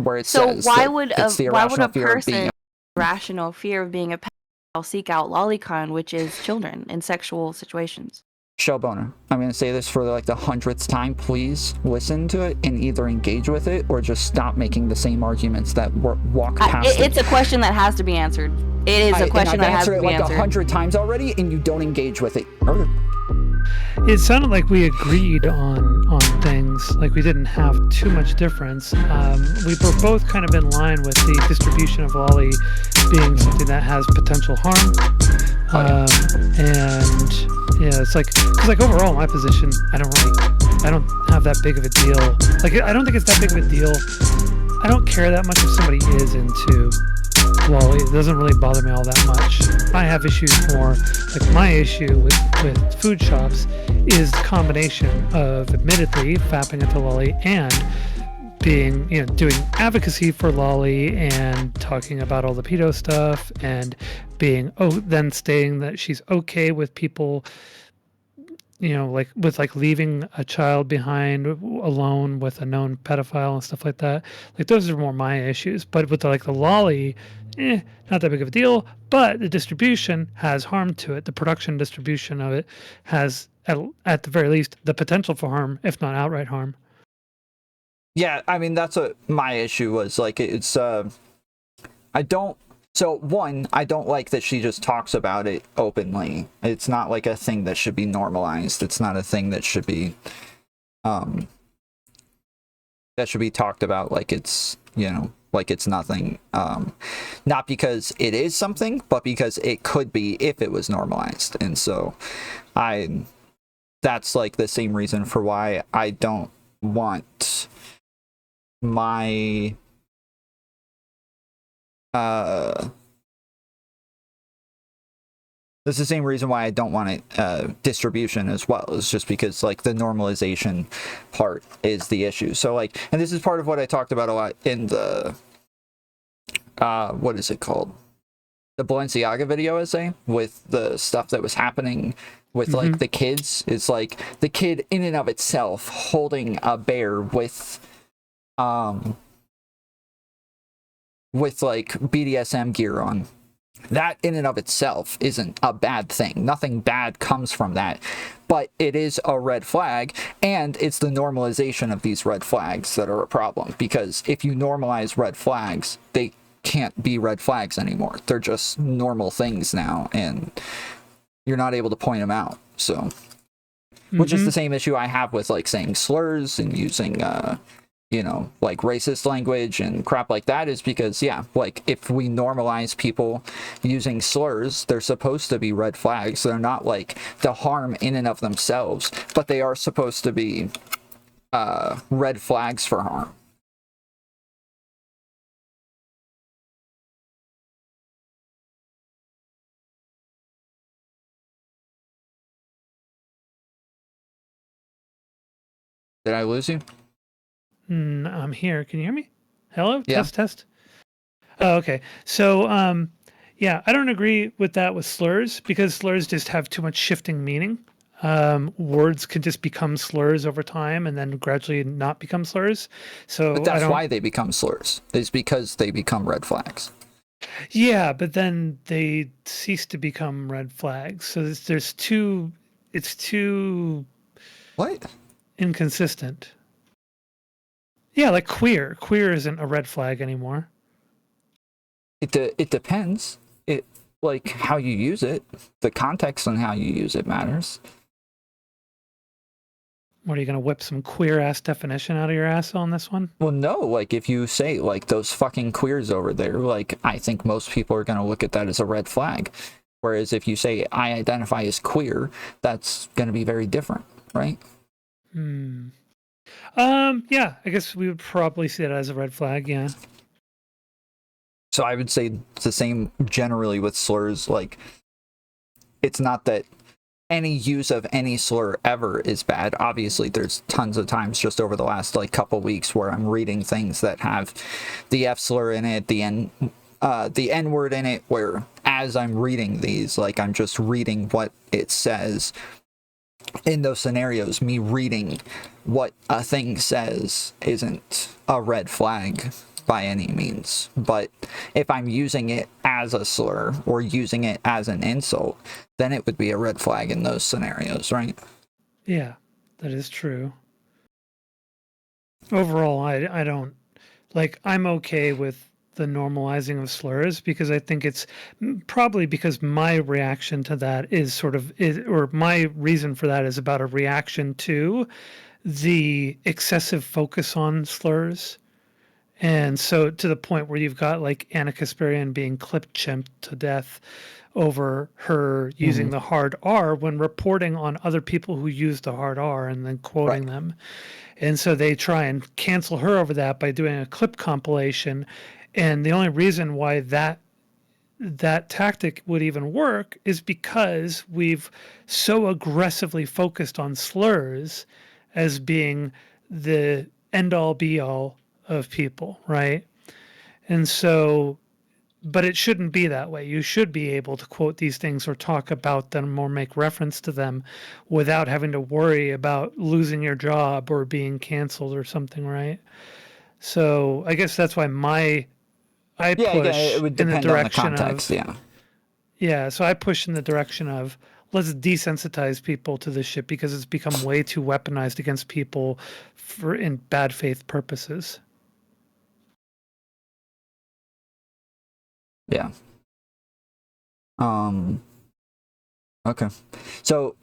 where it So says why that would it's the why would irrational a fear of being person rational fear of being a pedophile seek out lolicon, which is children in sexual situations? show boner. I'm going to say this for like the 100th time. Please listen to it and either engage with it or just stop making the same arguments that walk past It's a question that has to be answered. It is a question that has to be answered it like answered. 100 times already, and you don't engage with it. Okay. It sounded like we agreed on things, like we didn't have too much difference. We were both kind of in line with the distribution of lolly being something that has potential harm. And yeah, it's like, because like overall my position, I don't have that big of a deal. Like, I don't think it's that big of a deal. I don't care that much if somebody is into lolly. It doesn't really bother me all that much. I have issues more, like my issue with FoodShops is the combination of admittedly fapping into lolly and being, doing advocacy for lolly and talking about all the pedo stuff and being, then stating that she's okay with people, like leaving a child behind alone with a known pedophile and stuff like that. Like those are more my issues. But with the lolly, not that big of a deal. But the distribution has harm to it. The production distribution of it has, at the very least, the potential for harm, if not outright harm. Yeah, I mean, that's what my issue was. Like, it's, I don't like that she just talks about it openly. It's not like a thing that should be normalized. It's not a thing that should be, talked about like it's, like it's nothing. Not because it is something, but because it could be if it was normalized. And so that's like the same reason for why I don't want my that's the same reason why I don't want it distribution as well. It's just because like the normalization part is the issue. So like, and this is part of what I talked about a lot in the what is it called? The Balenciaga video essay, with the stuff that was happening with like the kids. It's like the kid in and of itself holding a bear with like BDSM gear on. That in and of itself isn't a bad thing. Nothing bad comes from that. But it is a red flag, and it's the normalization of these red flags that are a problem. Because if you normalize red flags, they can't be red flags anymore. They're just normal things now, and you're not able to point them out. So, which is the same issue I have with like saying slurs and using like racist language and crap like that, is because, yeah, like if we normalize people using slurs, they're supposed to be red flags. They're not like the harm in and of themselves, but they are supposed to be red flags for harm. Did I lose you? I'm here. Can you hear me? Hello? Yeah. Test. Oh, okay. So, yeah, I don't agree with that with slurs, because slurs just have too much shifting meaning. Words can just become slurs over time and then gradually not become slurs. So but that's why they become slurs, is because they become red flags. Yeah, but then they cease to become red flags. So it's too What? inconsistent. Yeah, like queer. Queer isn't a red flag anymore. It depends. It, like, how you use it. The context on how you use it matters. What, are you going to whip some queer-ass definition out of your ass on this one? Well, no, like, if you say, like, those fucking queers over there, like, I think most people are going to look at that as a red flag. Whereas if you say, I identify as queer, that's going to be very different, right? Yeah, I guess we would probably see that as a red flag, yeah. So I would say it's the same generally with slurs. Like, it's not that any use of any slur ever is bad. Obviously, there's tons of times just over the last like couple weeks where I'm reading things that have the F slur in it, the N word in it, where as I'm reading these, like, I'm just reading what it says. In those scenarios, me reading what a thing says isn't a red flag. by any means. But if I'm using it as a slur or using it as an insult, then it would be a red flag in those scenarios, right? Yeah, that is true. Overall, I don't like, I'm okay with the normalizing of slurs because I think it's probably because my reaction to that is or my reason for that is about a reaction to the excessive focus on slurs. And so to the point where you've got like Anna Kasparian being clip chimped to death over her using the hard R when reporting on other people who use the hard R and then quoting Right. them. And so they try and cancel her over that by doing a clip compilation. And the only reason why that tactic would even work is because we've so aggressively focused on slurs as being the end all be all of people, right? And so, but it shouldn't be that way. You should be able to quote these things or talk about them or make reference to them without having to worry about losing your job or being canceled or something, right? So I guess that's why I Yeah, again, push it would in the depend on the direction context, of, yeah. yeah, so I push in the direction of let's desensitize people to this shit because it's become way too weaponized against people for in bad faith purposes. Yeah. Okay. So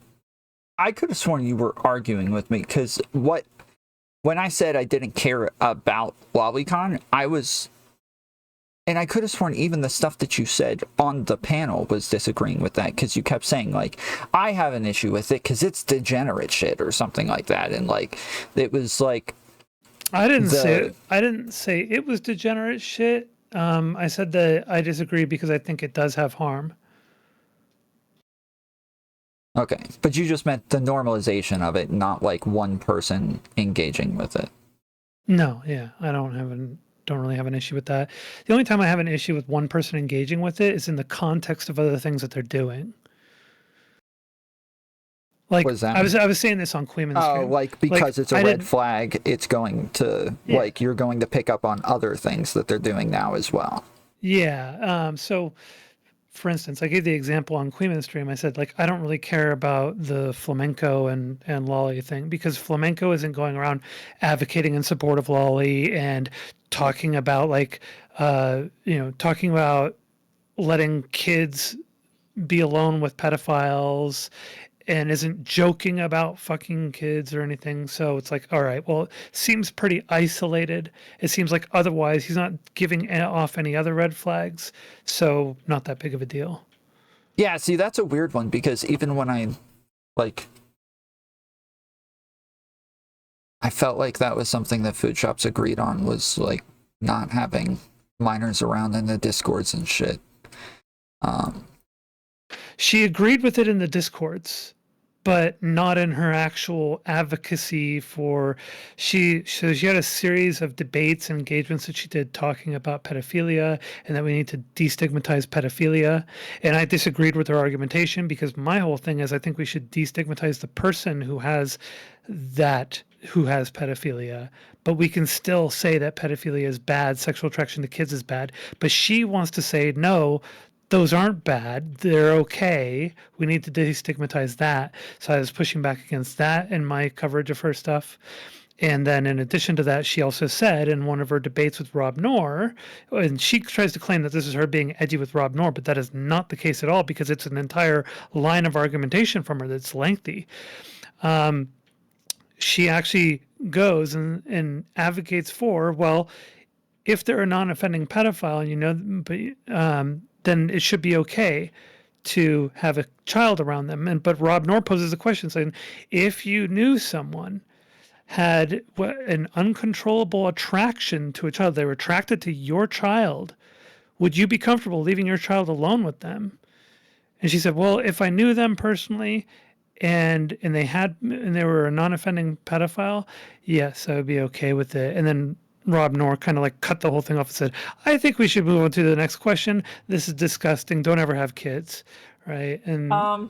I could have sworn you were arguing with me because when I said I didn't care about LollyCon, and I could have sworn even the stuff that you said on the panel was disagreeing with that because you kept saying like, I have an issue with it because it's degenerate shit or something like that. And like, it was like, I didn't say it was degenerate shit. I said that I disagree because I think it does have harm. okay, but you just meant the normalization of it, not like one person engaging with it. No, yeah, I don't really have an issue with that. The only time I have an issue with one person engaging with it is in the context of other things that they're doing. Like What does that I mean? was saying this on Queeman Oh, stream. like because it's a I red flag, it's going to like you're going to pick up on other things that they're doing now as well. Yeah. So for instance, I gave the example on Queeman stream. I said, like, I don't really care about the flamenco and lolly thing because flamenco isn't going around advocating in support of lolly and talking about talking about letting kids be alone with pedophiles and isn't joking about fucking kids or anything. So it's like, all right, well, it seems pretty isolated. It seems like otherwise he's not giving off any other red flags. So not that big of a deal. Yeah, see, that's a weird one because even when I felt like that was something that FoodShops agreed on was like not having minors around in the discords and shit. She agreed with it in the discords, but not in her actual advocacy for so she had a series of debates and engagements that she did talking about pedophilia and that we need to destigmatize pedophilia. And I disagreed with her argumentation because my whole thing is I think we should destigmatize the person who has pedophilia, but we can still say that pedophilia is bad, sexual attraction to kids is bad. But she wants to say, no, those aren't bad. They're okay. We need to destigmatize that. So I was pushing back against that in my coverage of her stuff. And then in addition to that, she also said in one of her debates with Rob Noor, and she tries to claim that this is her being edgy with Rob Noor, but that is not the case at all because it's an entire line of argumentation from her that's lengthy. She actually goes and advocates for, well, if they're a non-offending pedophile and you know, then it should be okay to have a child around them. But Rob Noor poses a question saying, if you knew someone had an uncontrollable attraction to a child, they were attracted to your child, would you be comfortable leaving your child alone with them? And she said, well, if I knew them personally and they were a non-offending pedophile, yes, I would be okay with it. And then Rob Noor kind of like cut the whole thing off and said, I think we should move on to the next question. This is disgusting. Don't ever have kids. Right. And I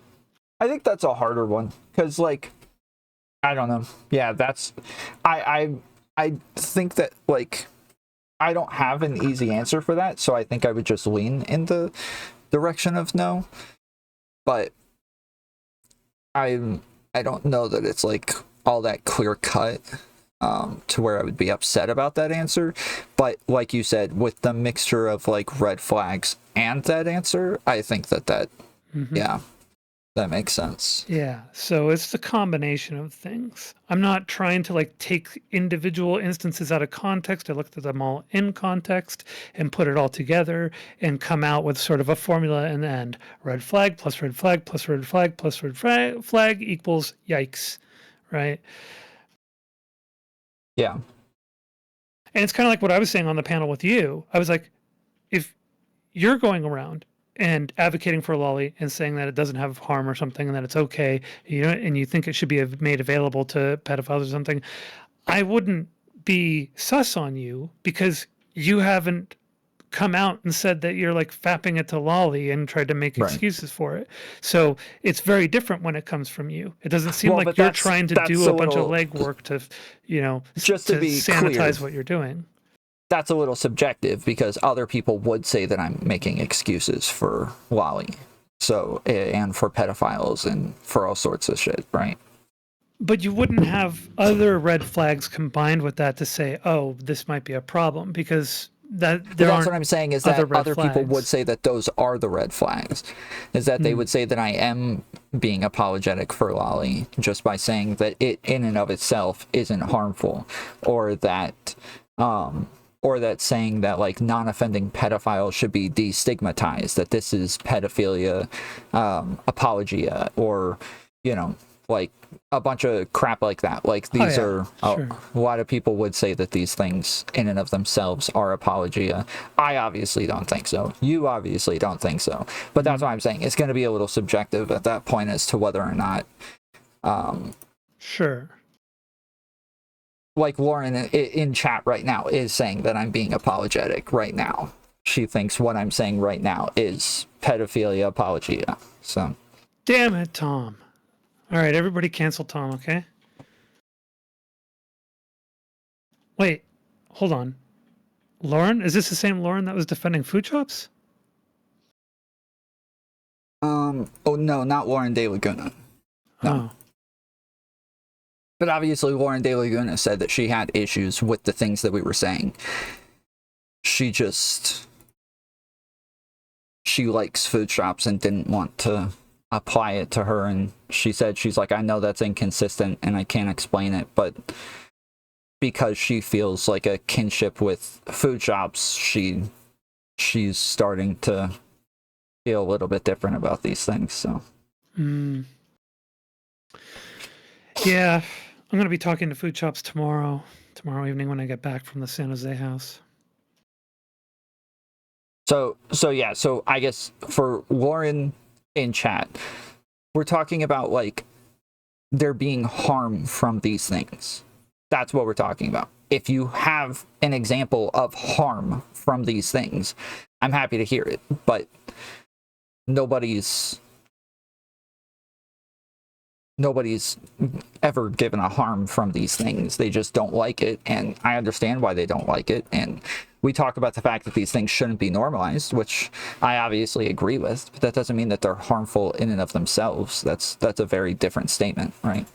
think that's a harder one because like I don't know. Yeah, that's I think that like I don't have an easy answer for that, so I think I would just lean in the direction of no. But I don't know that it's like all that clear cut to where I would be upset about that answer. But like you said, with the mixture of like red flags and that answer, I think that yeah, that makes sense. Yeah, so it's the combination of things. I'm not trying to like take individual instances out of context. I looked at them all in context and put it all together and come out with sort of a formula in the end. Red flag plus red flag plus red flag plus red flag equals yikes, right? Yeah. And it's kind of like what I was saying on the panel with you. I was like, if you're going around and advocating for a lolly and saying that it doesn't have harm or something and that it's okay, you know, and you think it should be made available to pedophiles or something, I wouldn't be sus on you because you haven't come out and said that you're like fapping it to lolly and tried to make Right. excuses for it. So it's very different when it comes from you. It doesn't seem Well, like but you're that's- trying to that's do a a bunch of little- legwork to, you know, Just to be sanitize clear. what you're doing. That's a little subjective because other people would say that I'm making excuses for lolly, so, and for pedophiles and for all sorts of shit, right? But you wouldn't have other red flags combined with that to say, oh, this might be a problem, because that there That's aren't what I'm saying, is that other red other people would flags. say that those are the red flags, is that they would say that I am being apologetic for lolly just by saying that it in and of itself isn't harmful, or that saying that like non-offending pedophiles should be destigmatized, that this is pedophilia apologia, or, you know, like a bunch of crap like that. Like these sure. a lot of people would say that these things in and of themselves are apologia. I obviously don't think so. You obviously don't think so. But that's what I'm saying. It's going to be a little subjective at that point as to whether or not Sure. like Lauren in chat right now is saying that I'm being apologetic right now. She thinks what I'm saying right now is pedophilia apologia. So Damn it, Tom. All right, everybody cancel Tom, okay? Wait, hold on. Lauren? Is this the same Lauren that was defending FoodShops? oh no, not Lauren De Laguna. No. Oh. But obviously Lauren De Laguna said that she had issues with the things that we were saying. She likes FoodShops and didn't want to apply it to her, and she said, she's like, I know that's inconsistent and I can't explain it, but because she feels like a kinship with FoodShops, she's starting to feel a little bit different about these things. So Yeah, I'm going to be talking to FoodShops tomorrow evening when I get back from the San Jose house. So I guess for Lauren in chat, we're talking about like there being harm from these things. That's what we're talking about. If you have an example of harm from these things, I'm happy to hear it, but nobody's ever given a harm from these things. They just don't like it, and I understand why they don't like it. And we talk about the fact that these things shouldn't be normalized, which I obviously agree with, but that doesn't mean that they're harmful in and of themselves. That's a very different statement, right?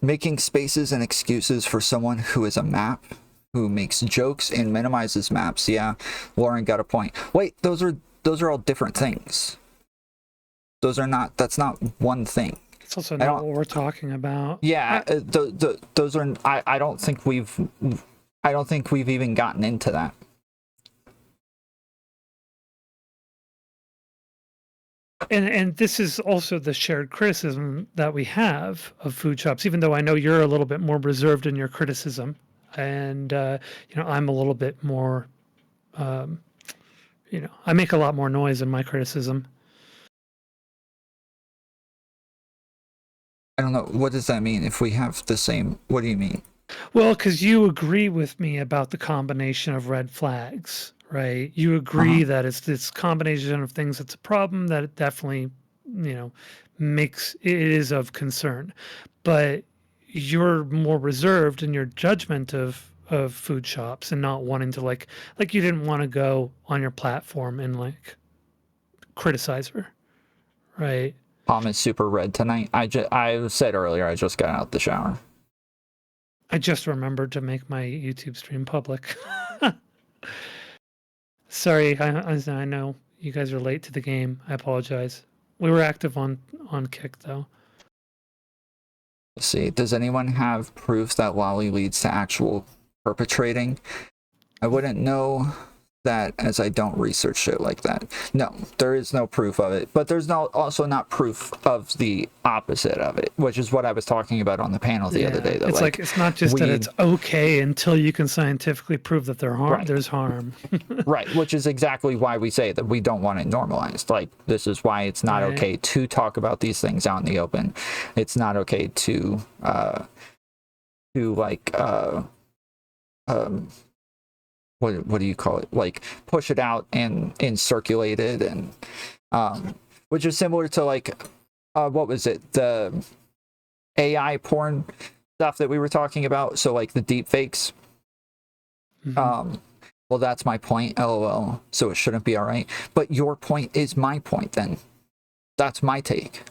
Making spaces and excuses for someone who is a map, who makes jokes and minimizes maps. Yeah, Lauren got a point. Wait, those are all different things. That's not one thing. It's also not what we're talking about. Yeah, those are. I don't think we've even gotten into that. And this is also the shared criticism that we have of FoodShops, even though I know you're a little bit more reserved in your criticism, and I'm a little bit more, I make a lot more noise in my criticism. I don't know. What does that mean? If we have the same, what do you mean? Well, because you agree with me about the combination of red flags, right? You agree that it's this combination of things that's a problem, that it definitely, makes it is of concern. But you're more reserved in your judgment of food shops and not wanting to like you didn't want to go on your platform and like criticize her, right? Palm is super red tonight. I said earlier I just got out the shower. I just remembered to make my YouTube stream public. Sorry, I know you guys are late to the game. I apologize. We were active on Kick though. Let's see, does anyone have proof that lolly leads to actual perpetrating? I wouldn't know that, as I don't research shit like that. No, there is no proof of it, but there's also not proof of the opposite of it, which is what I was talking about on the panel the other day. That it's like it's not just that it's okay until you can scientifically prove that there's harm. Right, which is exactly why we say that we don't want it normalized. Like, this is why it's not okay to talk about these things out in the open. It's not okay to what do you call it? Like, push it out and circulate it, and which is similar to like what was it? The AI porn stuff that we were talking about. So like the deep fakes. Mm-hmm. Well, that's my point, LOL. So it shouldn't be all right. But your point is my point then. That's my take.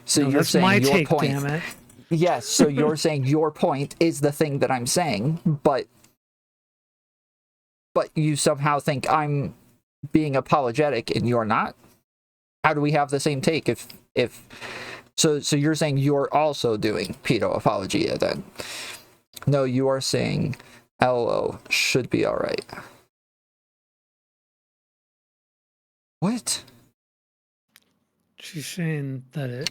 So no, you're saying my your take, point. Damn it. Yes, so you're saying your point is the thing that I'm saying, but you somehow think I'm being apologetic and you're not? How do we have the same take if so you're saying you're also doing pedo apologia then? No, you are saying LO should be all right. What? She's saying that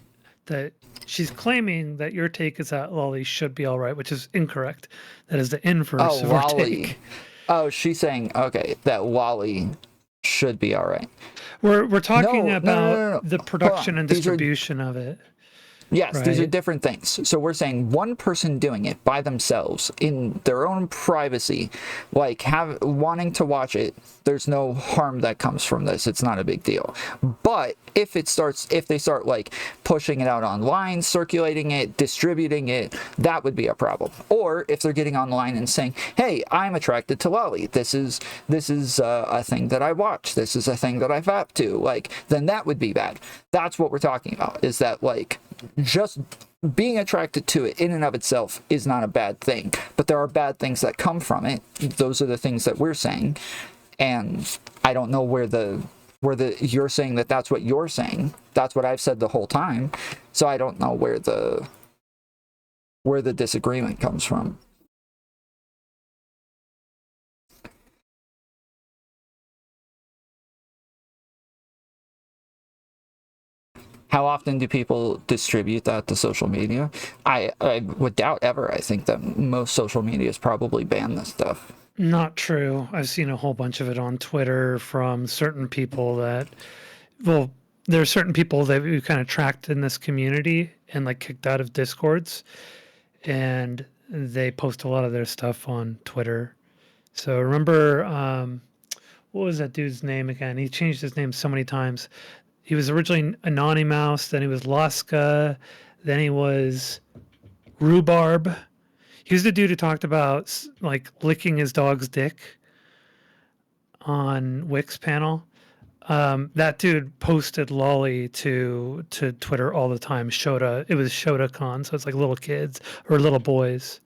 she's claiming that your take is that lolly should be all right, which is incorrect. That is the inverse of our take. Oh, she's saying, okay, that lolly should be all right. We're talking about no. the production and distribution of it. Yes, right? These are different things. So we're saying one person doing it by themselves in their own privacy, like wanting to watch it, there's no harm that comes from this. It's not a big deal. But if they start like pushing it out online, circulating it, distributing it, that would be a problem. Or if they're getting online and saying, hey, I'm attracted to lolly. This is a thing that I watch. This is a thing that I vap to. Like, then that would be bad. That's what we're talking about, is that like just being attracted to it in and of itself is not a bad thing, but there are bad things that come from it. Those are the things that we're saying, and I don't know where you're saying that's what you're saying. That's what I've said the whole time, so I don't know where the disagreement comes from. How often do people distribute that to social media? I would doubt ever. I think that most social medias probably ban this stuff. Not true. I've seen a whole bunch of it on Twitter from certain people that, well, there are certain people that we kind of tracked in this community and like kicked out of Discords, and they post a lot of their stuff on Twitter. So remember, what was that dude's name again? He changed his name so many times. He was originally Anonymouse, then he was Laska, then he was Rhubarb. He was the dude who talked about like licking his dog's dick on Wix panel. That dude posted lolly to Twitter all the time. Shota, it was ShotaCon, so it's like little kids or little boys.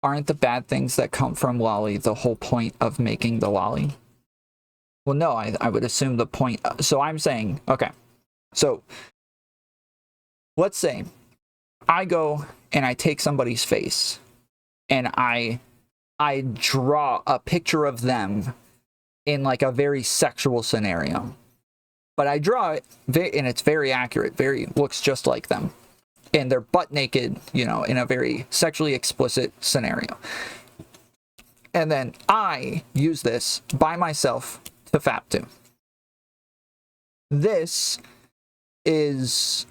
Aren't the bad things that come from lolly the whole point of making the lolly? Well, no, I would assume the point. So I'm saying, okay, so let's say I go and I take somebody's face and I draw a picture of them in like a very sexual scenario, but I draw it and it's very accurate, looks just like them, and they're butt naked, in a very sexually explicit scenario. And then I use this by myself to fap to. This is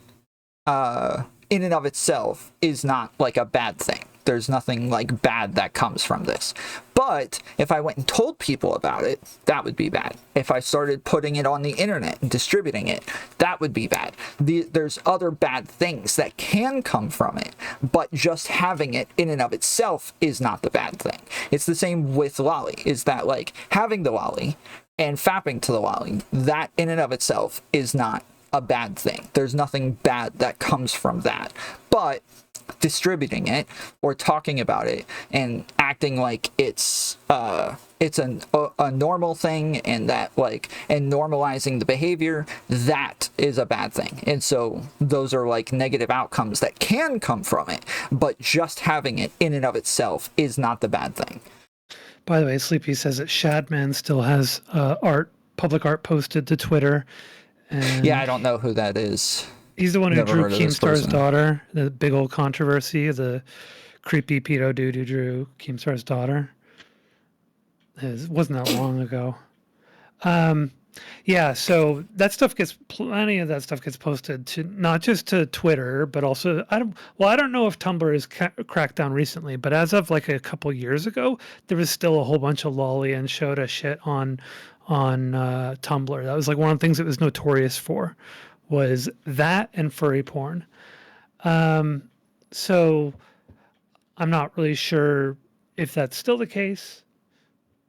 in and of itself is not like a bad thing. there's nothing like bad that comes from this. But if I went and told people about it, that would be bad. If I started putting it on the internet and distributing it, that would be bad. There's other bad things that can come from it, but just having it in and of itself is not the bad thing. It's the same with lolli, is that like having the lolli and fapping to the lolli, that in and of itself is not a bad thing. There's nothing bad that comes from that. But distributing it or talking about it and acting like it's a normal thing, and that like, and normalizing the behavior, that is a bad thing. And so those are like negative outcomes that can come from it, but just having it in and of itself is not the bad thing. By the way, Sleepy says that Shadman still has public art posted to Twitter. And yeah, I don't know who that is. he's the one who Never drew heard of this Keemstar's person. daughter, the big old controversy, the creepy pedo dude who drew Keemstar's daughter. It wasn't that long ago. Yeah, so that stuff plenty of that stuff gets posted to not just to Twitter, but also I don't know if Tumblr has cracked down recently, but as of like a couple years ago, there was still a whole bunch of lolli and Shota shit on Tumblr. That was like one of the things it was notorious for, was that and furry porn. So I'm not really sure if that's still the case,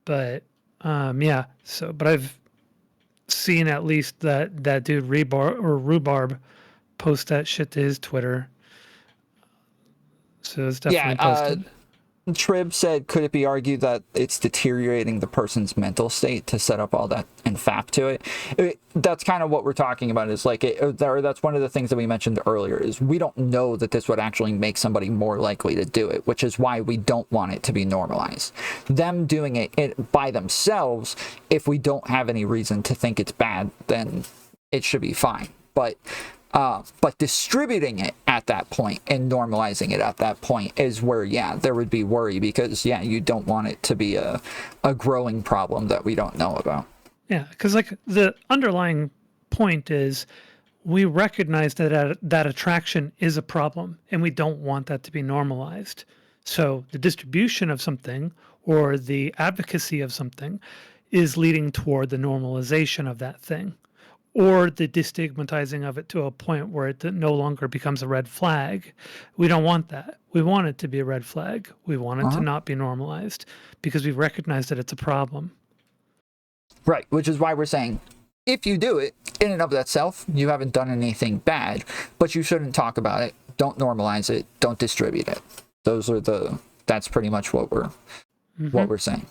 but yeah. So, but I've seen at least that dude Rhubarb post that shit to his Twitter. So it's definitely posted. Trib said, could it be argued that it's deteriorating the person's mental state to set up all that and fap to it? That's kind of what we're talking about, is like, that's one of the things that we mentioned earlier, is we don't know that this would actually make somebody more likely to do it, which is why we don't want it to be normalized. Them doing it by themselves, if we don't have any reason to think it's bad, then it should be fine. But distributing it at that point and normalizing it at that point is where, yeah, there would be worry, because, yeah, you don't want it to be a growing problem that we don't know about. Yeah, because like the underlying point is we recognize that that attraction is a problem and we don't want that to be normalized. So the distribution of something or the advocacy of something is leading toward the normalization of that thing, or the destigmatizing of it to a point where it no longer becomes a red flag. We don't want that. We want it to be a red flag. We want it to not be normalized because we recognize that it's a problem. Right, which is why we're saying, if you do it, in and of itself, you haven't done anything bad, but you shouldn't talk about it. Don't normalize it. Don't distribute it. That's pretty much what we're saying.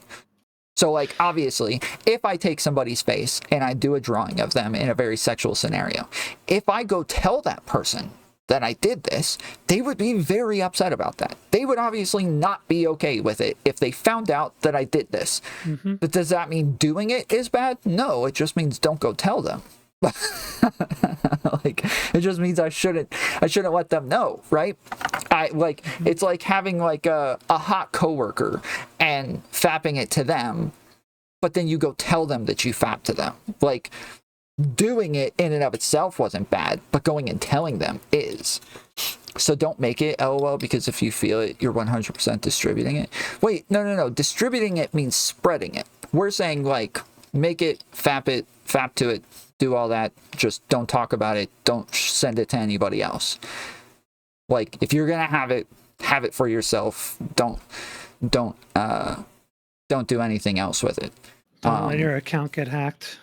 So, like, obviously, if I take somebody's face and I do a drawing of them in a very sexual scenario, if I go tell that person that I did this, they would be very upset about that. They would obviously not be okay with it if they found out that I did this. But does that mean doing it is bad? No, it just means don't go tell them. Like, it just means I shouldn't let them know, right? It's like having like a hot coworker and fapping it to them, but then you go tell them that you fapped to them. Like, doing it in and of itself wasn't bad, but going and telling them is. So don't make it LOL, because if you feel it, you're 100% distributing it. Wait, no. Distributing it means spreading it. We're saying, like, make it, fap to it, do all that. Just don't talk about it. Don't send it to anybody else. Like, if you're gonna have it for yourself. Don't do anything else with it. Don't let your account get hacked.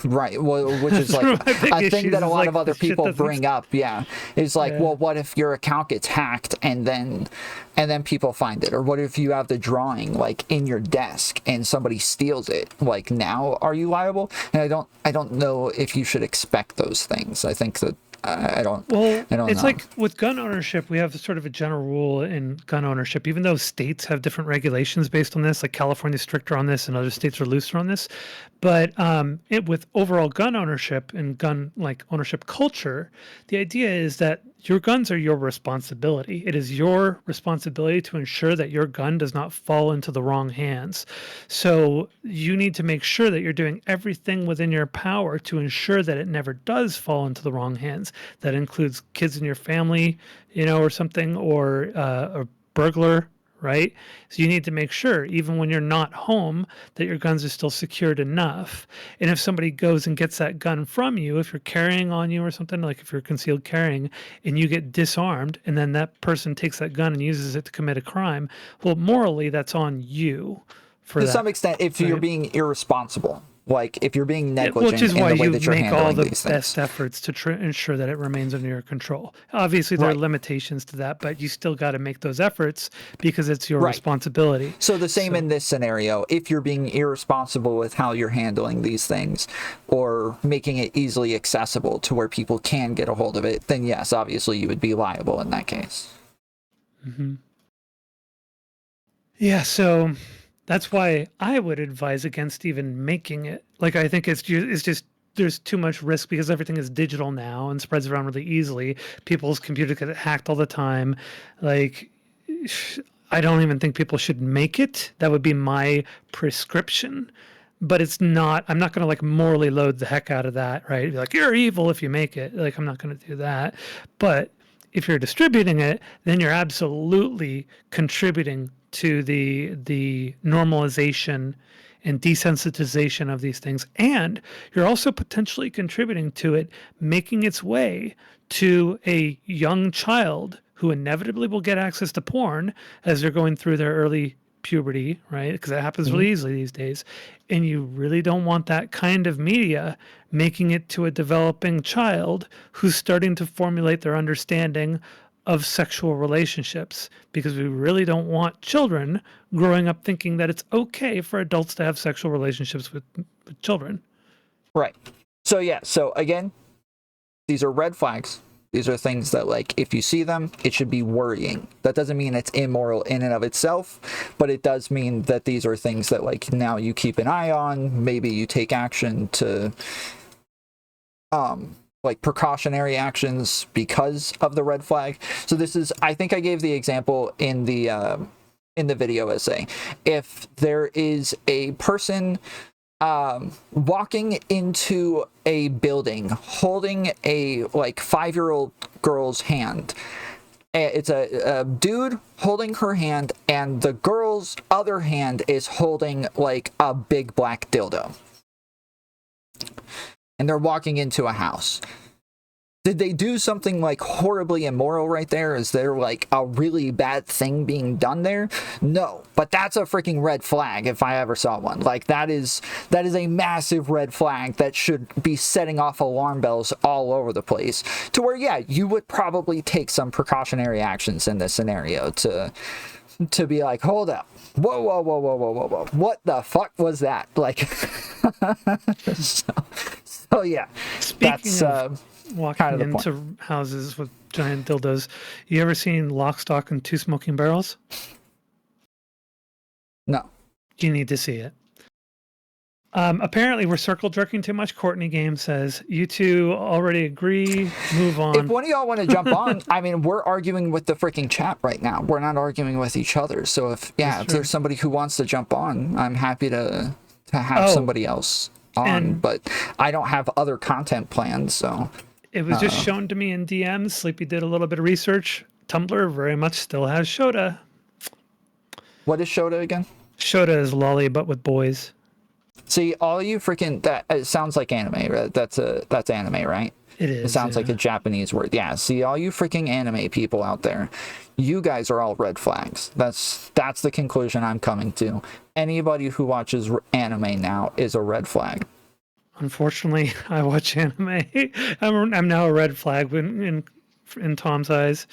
Right, well, which is like a thing that a lot of other people bring up. Yeah, is like, well, what if your account gets hacked and then people find it, or what if you have the drawing like in your desk and somebody steals it? Like, now are you liable? And I don't know if you should expect those things. I think that I don't it's know. like with gun ownership, we have sort of a general rule in gun ownership, even though states have different regulations based on this, like California's stricter on this and other states are looser on this. But with overall gun ownership and gun like ownership culture, the idea is that your guns are your responsibility. It is your responsibility to ensure that your gun does not fall into the wrong hands. So you need to make sure that you're doing everything within your power to ensure that it never does fall into the wrong hands. That includes kids in your family, or something, or a burglar, right? So you need to make sure, even when you're not home, that your guns are still secured enough. And if somebody goes and gets that gun from you, if you're carrying on you or something, like if you're concealed carrying and you get disarmed and then that person takes that gun and uses it to commit a crime, well, morally, that's on you for To that. some extent, if you're being irresponsible, like if you're being negligent Which is in why the way you that you're make all handling the these best things. efforts to ensure that it remains under your control. Obviously, there are limitations to that, but you still got to make those efforts because it's your responsibility. So the same in this scenario. If you're being irresponsible with how you're handling these things or making it easily accessible to where people can get a hold of it, then yes, obviously you would be liable in that case. Mm-hmm. Yeah, so that's why I would advise against even making it. Like, I think it's just there's too much risk because everything is digital now and spreads around really easily. People's computers get hacked all the time. Like, I don't even think people should make it. That would be my prescription. But it's not, I'm not going to like morally load the heck out of that, right? Be like, you're evil if you make it. Like, I'm not going to do that. But if you're distributing it, then you're absolutely contributing to the normalization and desensitization of these things. And you're also potentially contributing to it making its way to a young child who inevitably will get access to porn as they're going through their early puberty, right? Because that happens really easily these days. And you really don't want that kind of media making it to a developing child who's starting to formulate their understanding of sexual relationships, because we really don't want children growing up thinking that it's okay for adults to have sexual relationships with children. Right. So yeah, so again, these are red flags. These are things that, like, if you see them, it should be worrying. That doesn't mean it's immoral in and of itself, but it does mean that these are things that, like, now you keep an eye on. Maybe you take action to, like, precautionary actions because of the red flag. So this is, I think I gave the example in the video essay. If there is a person walking into a building holding a like 5-year-old girl's hand, it's a dude holding her hand and the girl's other hand is holding like a big black dildo, and they're walking into a house. Did they do something like horribly immoral right there? Is there like a really bad thing being done there? No, but that's a freaking red flag if I ever saw one. Like that is a massive red flag that should be setting off alarm bells all over the place, to where, yeah, you would probably take some precautionary actions in this scenario to be like, hold up. Whoa, whoa, whoa, whoa, whoa, whoa, whoa. What the fuck was that? Like, so yeah, Speaking of walking kind of into houses with giant dildos, you ever seen Lock, Stock, and Two Smoking Barrels? No. You need to see it. Apparently, we're circle jerking too much. Courtney Game says, you two already agree, move on. If one of y'all want to jump on, I mean, we're arguing with the freaking chat right now. We're not arguing with each other. So if there's somebody who wants to jump on, I'm happy to have somebody else on. But I don't have other content plans, so... It was just shown to me in DMs. Sleepy did a little bit of research. Tumblr very much still has Shota. What is Shota again? Shota is lolly, but with boys. See, all you freaking... it sounds like anime, right? That's anime, right? It is. It sounds like a Japanese word. Yeah, see, all you freaking anime people out there, you guys are all red flags. That's the conclusion I'm coming to. Anybody who watches anime now is a red flag. Unfortunately, I watch anime. I'm now a red flag in Tom's eyes.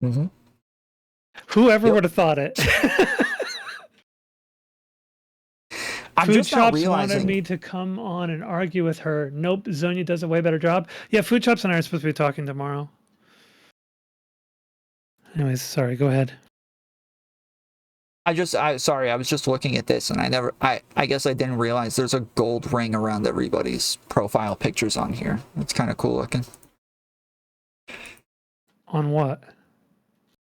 Mm-hmm. Whoever would have thought it. FoodShops wanted me to come on and argue with her. Nope, Zonia does a way better job. Yeah, FoodShops and I are supposed to be talking tomorrow. Anyways, sorry, go ahead. Sorry, I was just looking at this and I guess I didn't realize there's a gold ring around everybody's profile pictures on here. It's kind of cool looking. On what?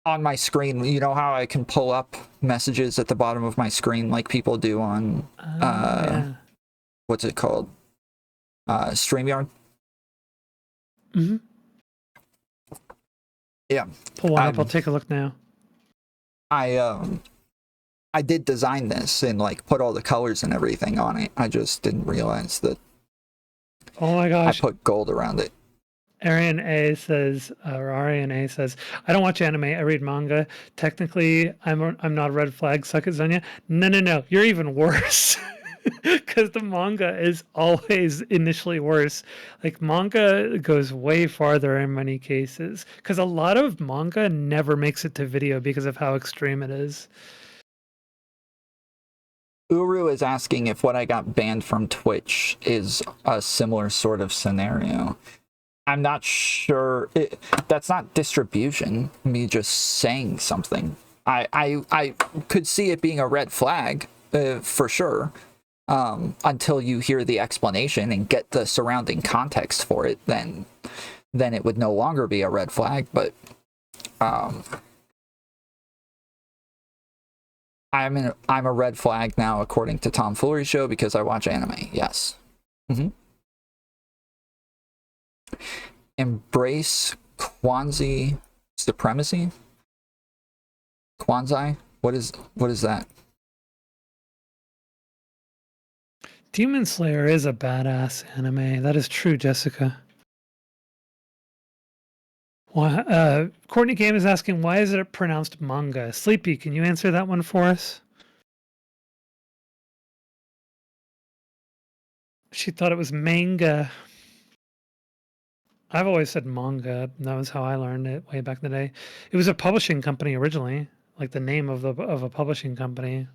On my screen, you know how I can pull up messages at the bottom of my screen like people do on, Yeah. what's it called? StreamYard? Mm-hmm. Yeah. Pull one up. I'll take a look now. I did design this and like put all the colors and everything on it. I just didn't realize that Oh my gosh. I put gold around it. Arian A says, I don't watch anime. I read manga. Technically, I'm not a red flag. Suck it, Zonia. No. You're even worse. Because the manga is always initially worse. Like, manga goes way farther in many cases. Because a lot of manga never makes it to video because of how extreme it is. Uru is asking if what I got banned from Twitch is a similar sort of scenario. I'm not sure. That's not distribution, me just saying something. I could see it being a red flag, for sure, until you hear the explanation and get the surrounding context for it, then it would no longer be a red flag, but I'm a red flag now according to Tomfoolery Show because I watch anime. Yes. Mm-hmm. Embrace Quanzi supremacy. Quanzi? What is that? Demon Slayer is a badass anime. That is true, Jessica. Courtney Game is asking, why is it pronounced manga? Sleepy, can you answer that one for us? She thought it was manga. I've always said manga. That was how I learned it way back in the day. It was a publishing company originally, like the name of a publishing company.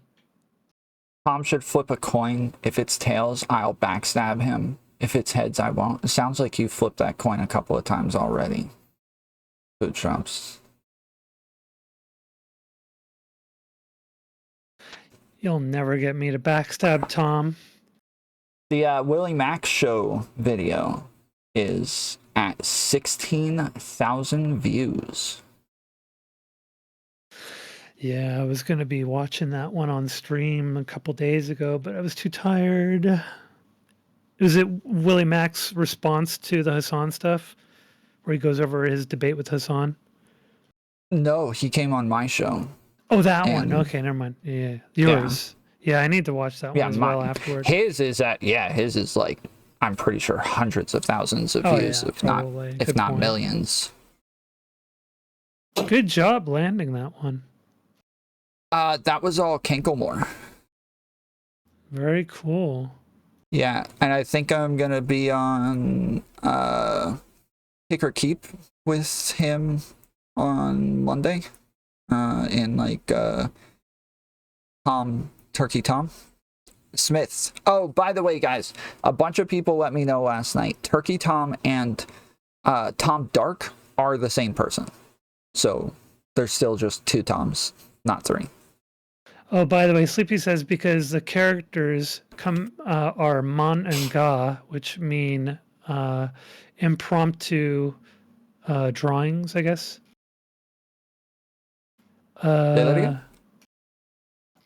Tom should flip a coin. If it's tails, I'll backstab him. If it's heads, I won't. It sounds like you flipped that coin a couple of times already. FoodShops. You'll never get me to backstab Tom. The Willie Mack show video is at 16,000 views. Yeah, I was going to be watching that one on stream a couple days ago, but I was too tired. Is it Willie Mack's response to the Hassan stuff, where he goes over his debate with Hassan? No, he came on my show. Oh, that one. Okay, never mind. Yeah, yours. Yeah, I need to watch that one as well afterwards. His is like, I'm pretty sure hundreds of thousands of views, if not millions. Good job landing that one. That was all Kinklemore. Very cool. Yeah, and I think I'm gonna be on Kick or Keep with him on Monday. In like Turkey Tom Smith. Oh, by the way, guys, a bunch of people let me know last night. Turkey Tom and Tom Dark are the same person. So there's still just two Toms, not three. Oh, by the way, Sleepy says because the characters are man and ga, which mean impromptu drawings, I guess. Say that again?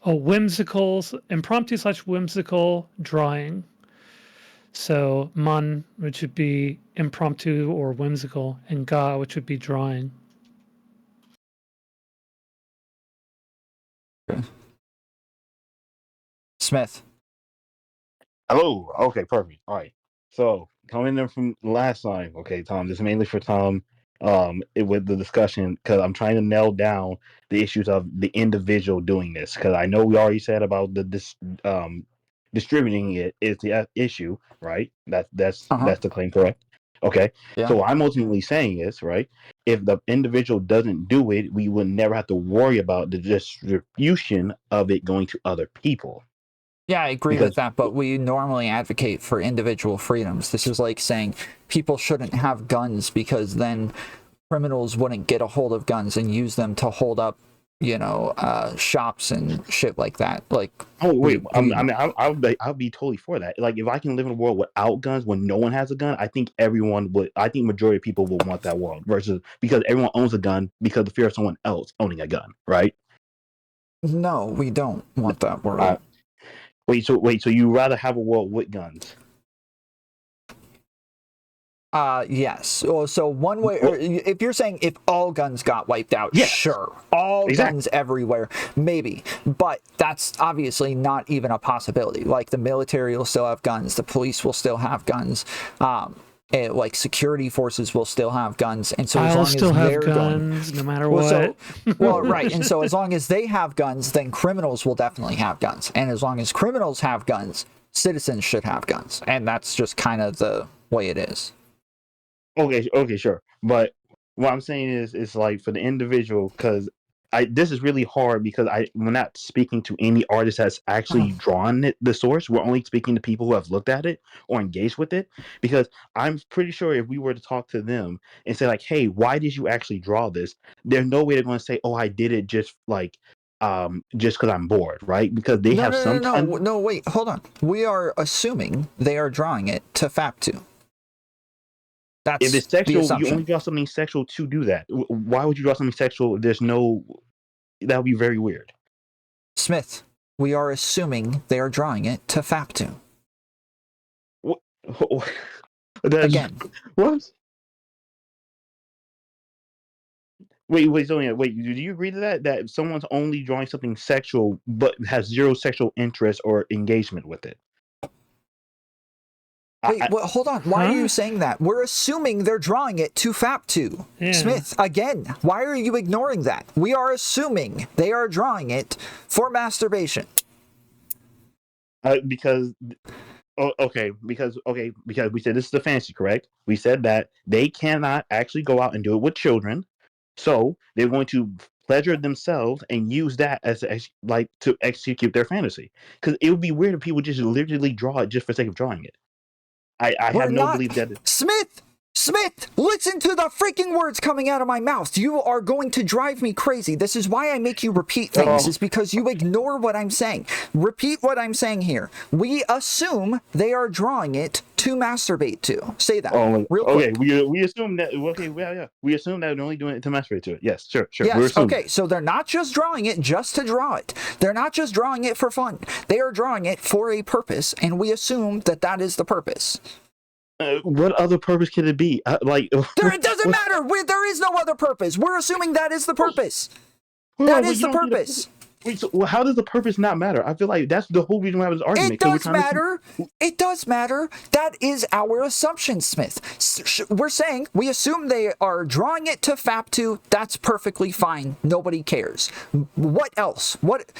Impromptu/whimsical drawing. So man, which would be impromptu or whimsical, and ga, which would be drawing. Okay. Smith. Hello. Okay, perfect. All right. So coming in from last time, okay, Tom. This is mainly for Tom. With the discussion, because I'm trying to nail down the issues of the individual doing this. Because I know we already said about the distributing it is the issue, right? That's the claim, correct? Okay. Yeah. So what I'm ultimately saying is, right, if the individual doesn't do it, we would never have to worry about the distribution of it going to other people. Yeah, I agree with that, but we normally advocate for individual freedoms. This is like saying people shouldn't have guns because then criminals wouldn't get a hold of guns and use them to hold up, shops and shit like that. Like, Oh wait, we I'll be totally for that. Like, if I can live in a world without guns, when no one has a gun, I think everyone would. I think majority of people will want that world versus because everyone owns a gun because the fear of someone else owning a gun, right? no, we don't want that world. Uh, wait, so you rather have a world with guns? Yes. So one way, Well, if you're saying if all guns got wiped out, yes, sure, all exactly. guns everywhere, maybe, but that's obviously not even a possibility. Like, the military will still have guns, the police will still have guns, like security forces will still have guns, and so as I'll long still as have they're guns going, no matter well, what. right, and so as long as they have guns, then criminals will definitely have guns, and as long as criminals have guns, citizens should have guns, and that's just kind of the way it is. Okay, sure. But what I'm saying is, it's like for the individual, because this is really hard because we're not speaking to any artist that's actually drawn the source. We're only speaking to people who have looked at it or engaged with it. Because I'm pretty sure if we were to talk to them and say like, "Hey, why did you actually draw this?" There's no way they're going to say, "Oh, I did it just just because I'm bored," right? Because they No, have no, no, some no, kind. no, wait, hold on. We are assuming they are drawing it to FAP2. If That's it's the sexual, you only assumption. draw something sexual to do that. Why would you draw something sexual? There's no. That would be very weird. Smith, we are assuming they are drawing it to FAP2. What? That's Again, what? Wait. Do you agree to that? That if someone's only drawing something sexual but has zero sexual interest or engagement with it? wait, well, hold on. Why are you Huh? saying that? We're assuming they're drawing it to FAP2. Yeah. Smith, again, why are you ignoring that? We are assuming they are drawing it for masturbation. Because because we said this is a fantasy, correct? We said that they cannot actually go out and do it with children, so they're going to pleasure themselves and use that as like to execute their fantasy. Because it would be weird if people just literally draw it just for the sake of drawing it. I We're have no not. belief that. Smith, listen to the freaking words coming out of my mouth. You are going to drive me crazy. This is why I make you repeat things, is because you ignore what I'm saying. Repeat what I'm saying here. We assume they are drawing it to masturbate to. Say that real okay. quick. We assume that. Okay, yeah. We assume that they're only doing it to masturbate to it. Yes, sure. We're Yes, assuming. okay, so they're not just drawing it just to draw it. They're not just drawing it for fun. They are drawing it for a purpose, and we assume that that is the purpose. What other purpose could it be? It doesn't matter. There is no other purpose. We're assuming that is the purpose. That is the purpose. Wait, so how does the purpose not matter? I feel like that's the whole reason why I have this argument. It does matter. It does matter. That is our assumption, Smith. We're saying we assume they are drawing it to FAP2. That's perfectly fine. Nobody cares. What else? What?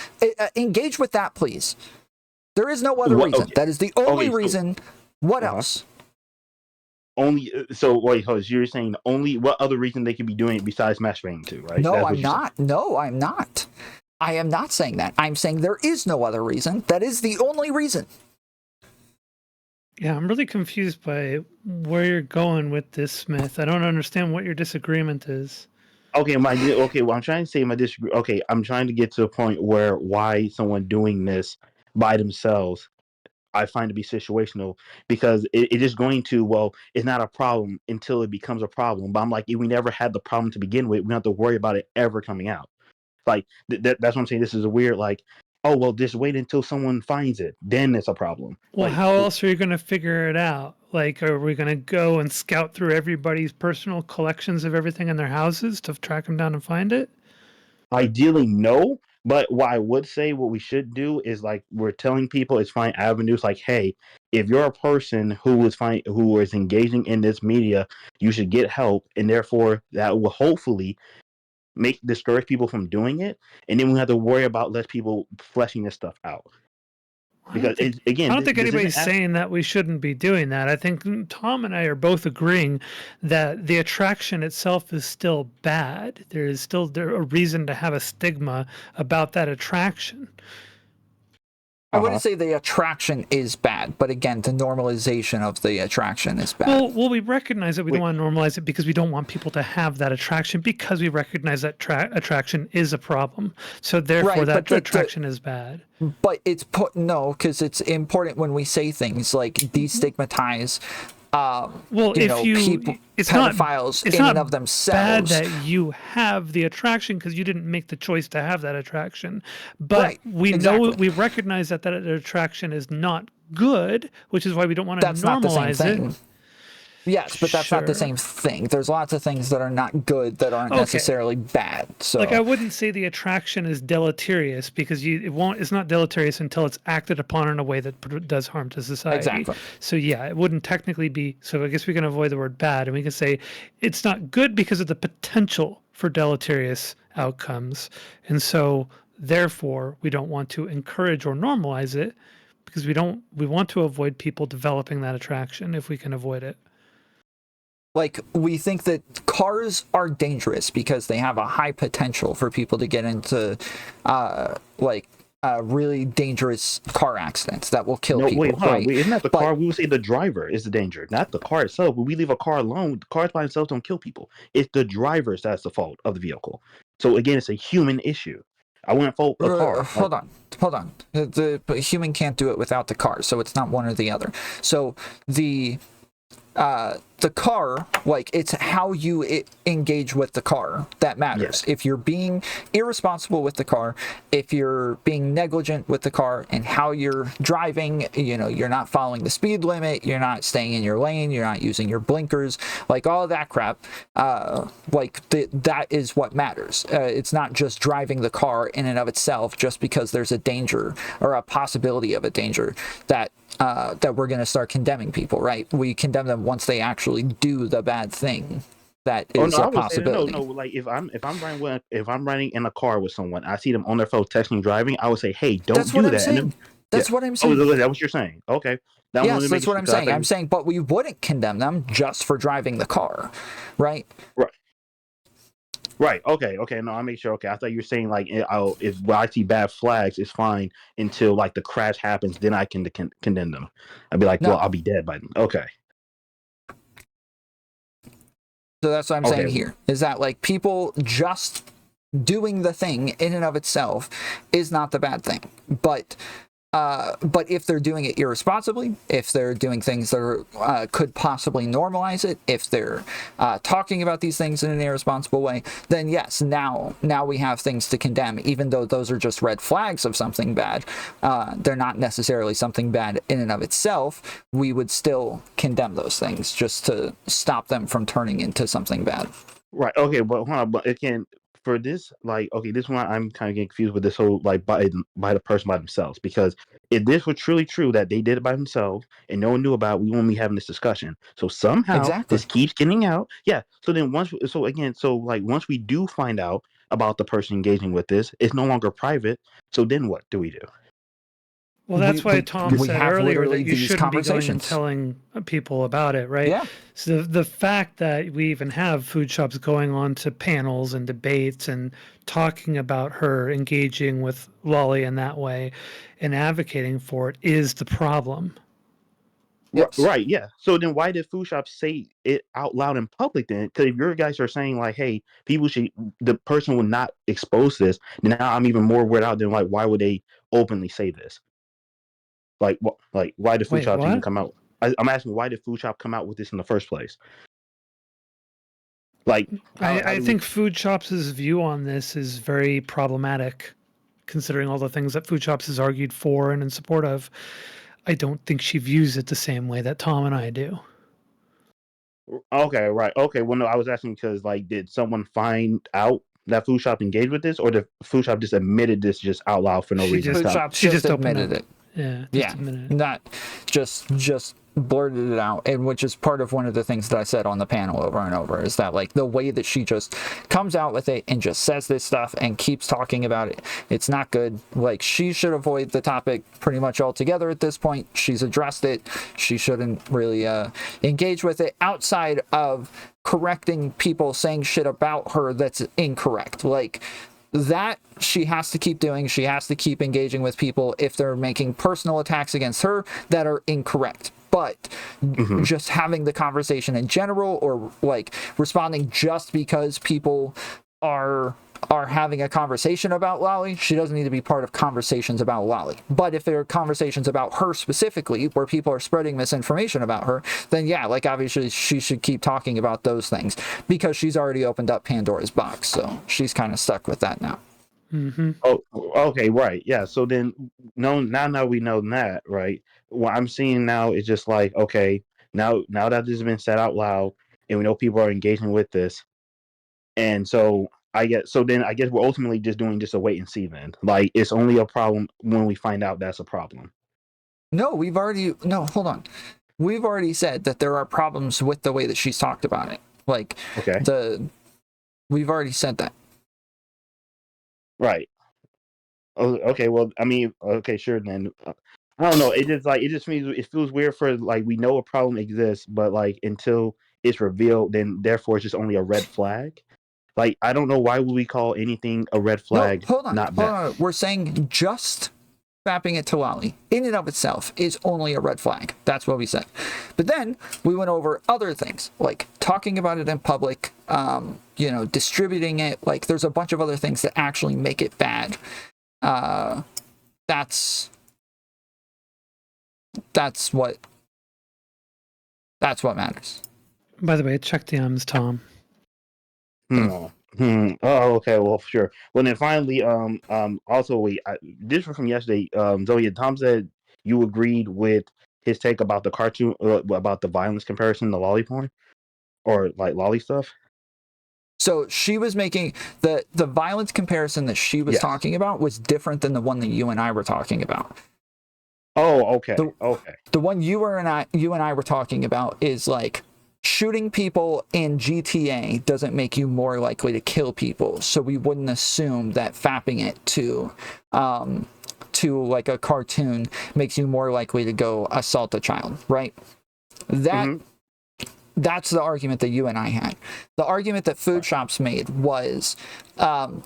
Engage with that, please. There is no other reason. Okay. That is the only Okay, reason. What else? Only so wait, Hose, you're saying only what other reason they could be doing it besides masturbating to, right? No, That's what I'm you're saying. not. No, I'm not. I am not saying that. I'm saying there is no other reason. That is the only reason. Yeah, I'm really confused by where you're going with this, Smith. I don't understand what your disagreement is. Okay, well, I'm trying to say my disagree. Okay, I'm trying to get to a point where why someone doing this by themselves I find to be situational because it is going to, well, it's not a problem until it becomes a problem. But I'm like, if we never had the problem to begin with, we don't have to worry about it ever coming out. Like, that's what I'm saying. This is a weird, like, oh, well, just wait until someone finds it. Then it's a problem. Well, Like, how else are you going to figure it out? Like, are we going to go and scout through everybody's personal collections of everything in their houses to track them down and find it? ideally, no. But what I would say, what we should do is like we're telling people is find avenues. Like, hey, if you're a person who is engaging in this media, you should get help, and therefore that will hopefully discourage people from doing it, and then we have to worry about less people fleshing this stuff out. Because I don't think anybody's saying that we shouldn't be doing that. I think Tom and I are both agreeing that the attraction itself is still bad. There is still a reason to have a stigma about that attraction. I wouldn't say the attraction is bad, but again, the normalization of the attraction is bad. Well, we recognize that we don't want to normalize it because we don't want people to have that attraction because we recognize that attraction is a problem. So therefore, Right, that attraction is bad. But it's because it's important when we say things like destigmatize. Well, if you, people, it's pedophiles not, in and of themselves. bad that you have the attraction because you didn't make the choice to have that attraction. But Right, we exactly. know, we recognize that attraction is not good, which is why we don't want to That's not the same normalize thing. it. Yes, but that's not the Sure. same thing. There's lots of things that are not good that aren't necessarily bad. So, Like I wouldn't say the attraction is deleterious because it's not deleterious until it's acted upon in a way that does harm to society. Exactly. So yeah, it wouldn't technically be. So I guess we can avoid the word bad, and we can say it's not good because of the potential for deleterious outcomes, and so therefore we don't want to encourage or normalize it because we want to avoid people developing that attraction if we can avoid it. like, we think that cars are dangerous because they have a high potential for people to get into, really dangerous car accidents that will kill people. Wait, hold on. Right? Wait, isn't that the car? We would say the driver is the danger, not the car itself. When we leave a car alone, the cars by themselves don't kill people. It's the drivers that's the fault of the vehicle. So again, it's a human issue. I wouldn't fault a car. Hold on. The human can't do it without the car, so it's not one or the other. So the car, like, it's how you engage with the car that matters. Yeah. If you're being irresponsible with the car, if you're being negligent with the car and how you're driving, you're not following the speed limit, you're not staying in your lane, you're not using your blinkers, like all of that crap, that is what matters. It's not just driving the car in and of itself just because there's a danger or a possibility of a danger that we're going to start condemning people, right? We condemn them once they actually do the bad thing. That is a possibility. No. Like if I'm riding in a car with someone, I see them on their phone texting, driving. I would say, "Hey, don't do that." That's what I'm saying. Oh, is that what you're saying? Okay. Yes, that's what I'm saying. I'm saying, but we wouldn't condemn them just for driving the car, right? Right. Okay. No, I make sure. Okay. I thought you were saying like, if when I see bad flags, it's fine until like the crash happens, then I can condemn them. I'd be like, No. well, I'll be dead by then. Okay. So that's what I'm saying here, is that like people just doing the thing in and of itself is not the bad thing. But if they're doing it irresponsibly, if they're doing things that could possibly normalize it, if they're talking about these things in an irresponsible way, then yes, now we have things to condemn, even though those are just red flags of something bad. They're not necessarily something bad in and of itself. We would still condemn those things just to stop them from turning into something bad. Right. Okay. But hold on. But again, for this, like, okay, this one I'm kind of getting confused with this whole like by the person by themselves, because if this was truly true that they did it by themselves and no one knew about it, we won't be having this discussion. So somehow this keeps getting out. Yeah. So then once we do find out about the person engaging with this, it's no longer private. So then what do we do? Well, that's why Tom said earlier that you shouldn't be going and telling people about it, right? Yeah. So the fact that we even have food shops going on to panels and debates and talking about her engaging with lolli in that way and advocating for it is the problem. Yes. Right, yeah. So then why did food shops say it out loud in public then? Because if your guys are saying like, hey, the person will not expose this, then now I'm even more weirded out than like, why would they openly say this? Like, why did food shops even come out? I'm asking, why did food shop come out with this in the first place? Like, I think food shops' view on this is very problematic, considering all the things that food shops has argued for and in support of. I don't think she views it the same way that Tom and I do. Okay, right. Okay, well, no, I was asking because, like, did someone find out that food shop engaged with this, or the food shop just admitted this just out loud for no reason? Food shop just admitted it. Yeah. Not just blurted it out, and which is part of one of the things that I said on the panel over and over, is that like the way that she just comes out with it and just says this stuff and keeps talking about it, it's not good. Like, she should avoid the topic pretty much altogether at this point. She's addressed it. She shouldn't really engage with it outside of correcting people saying shit about her that's incorrect. Like, that she has to keep doing. She has to keep engaging with people if they're making personal attacks against her that are incorrect. But just having the conversation in general, or like responding just because people are having a conversation about Lolly, she doesn't need to be part of conversations about Lolly. But if there are conversations about her specifically, where people are spreading misinformation about her, then yeah, like obviously she should keep talking about those things, because she's already opened up Pandora's box, so she's kind of stuck with that now. Oh, okay, right, yeah. So then, now we know that, right? What I'm seeing now is just like, okay, now that this has been said out loud, and we know people are engaging with this, and so I guess we're ultimately just doing just a wait and see. Then, like, it's only a problem when we find out that's a problem. No, hold on. We've already said that there are problems with the way that she's talked about it. Like, Okay, we've already said that. right. Oh, okay. Well, I mean, okay, sure. Then I don't know. It just means it feels weird for, like, we know a problem exists, but like until it's revealed, then therefore it's just only a red flag. Like, I don't know why would we call anything a red No, flag hold not bad. on. We're saying just mapping it to Lolly in and of itself is only a red flag. That's what we said. But then we went over other things, like talking about it in public, distributing it. Like, there's a bunch of other things that actually make it bad. That's what matters. By the way, check DMs, Tom. Oh, okay. Well, sure. Well, then finally, also, this was from yesterday. Zoe, Tom said you agreed with his take about the cartoon, about the violence comparison, the lolly porn, or like lolly stuff. So she was making the violence comparison that she was talking about was different than the one that you and I were talking about. Oh, okay. The one you and I were talking about is like, shooting people in GTA doesn't make you more likely to kill people, so we wouldn't assume that fapping it to like a cartoon makes you more likely to go assault a child, right? That's the argument that you and I had. The argument that FoodShops made was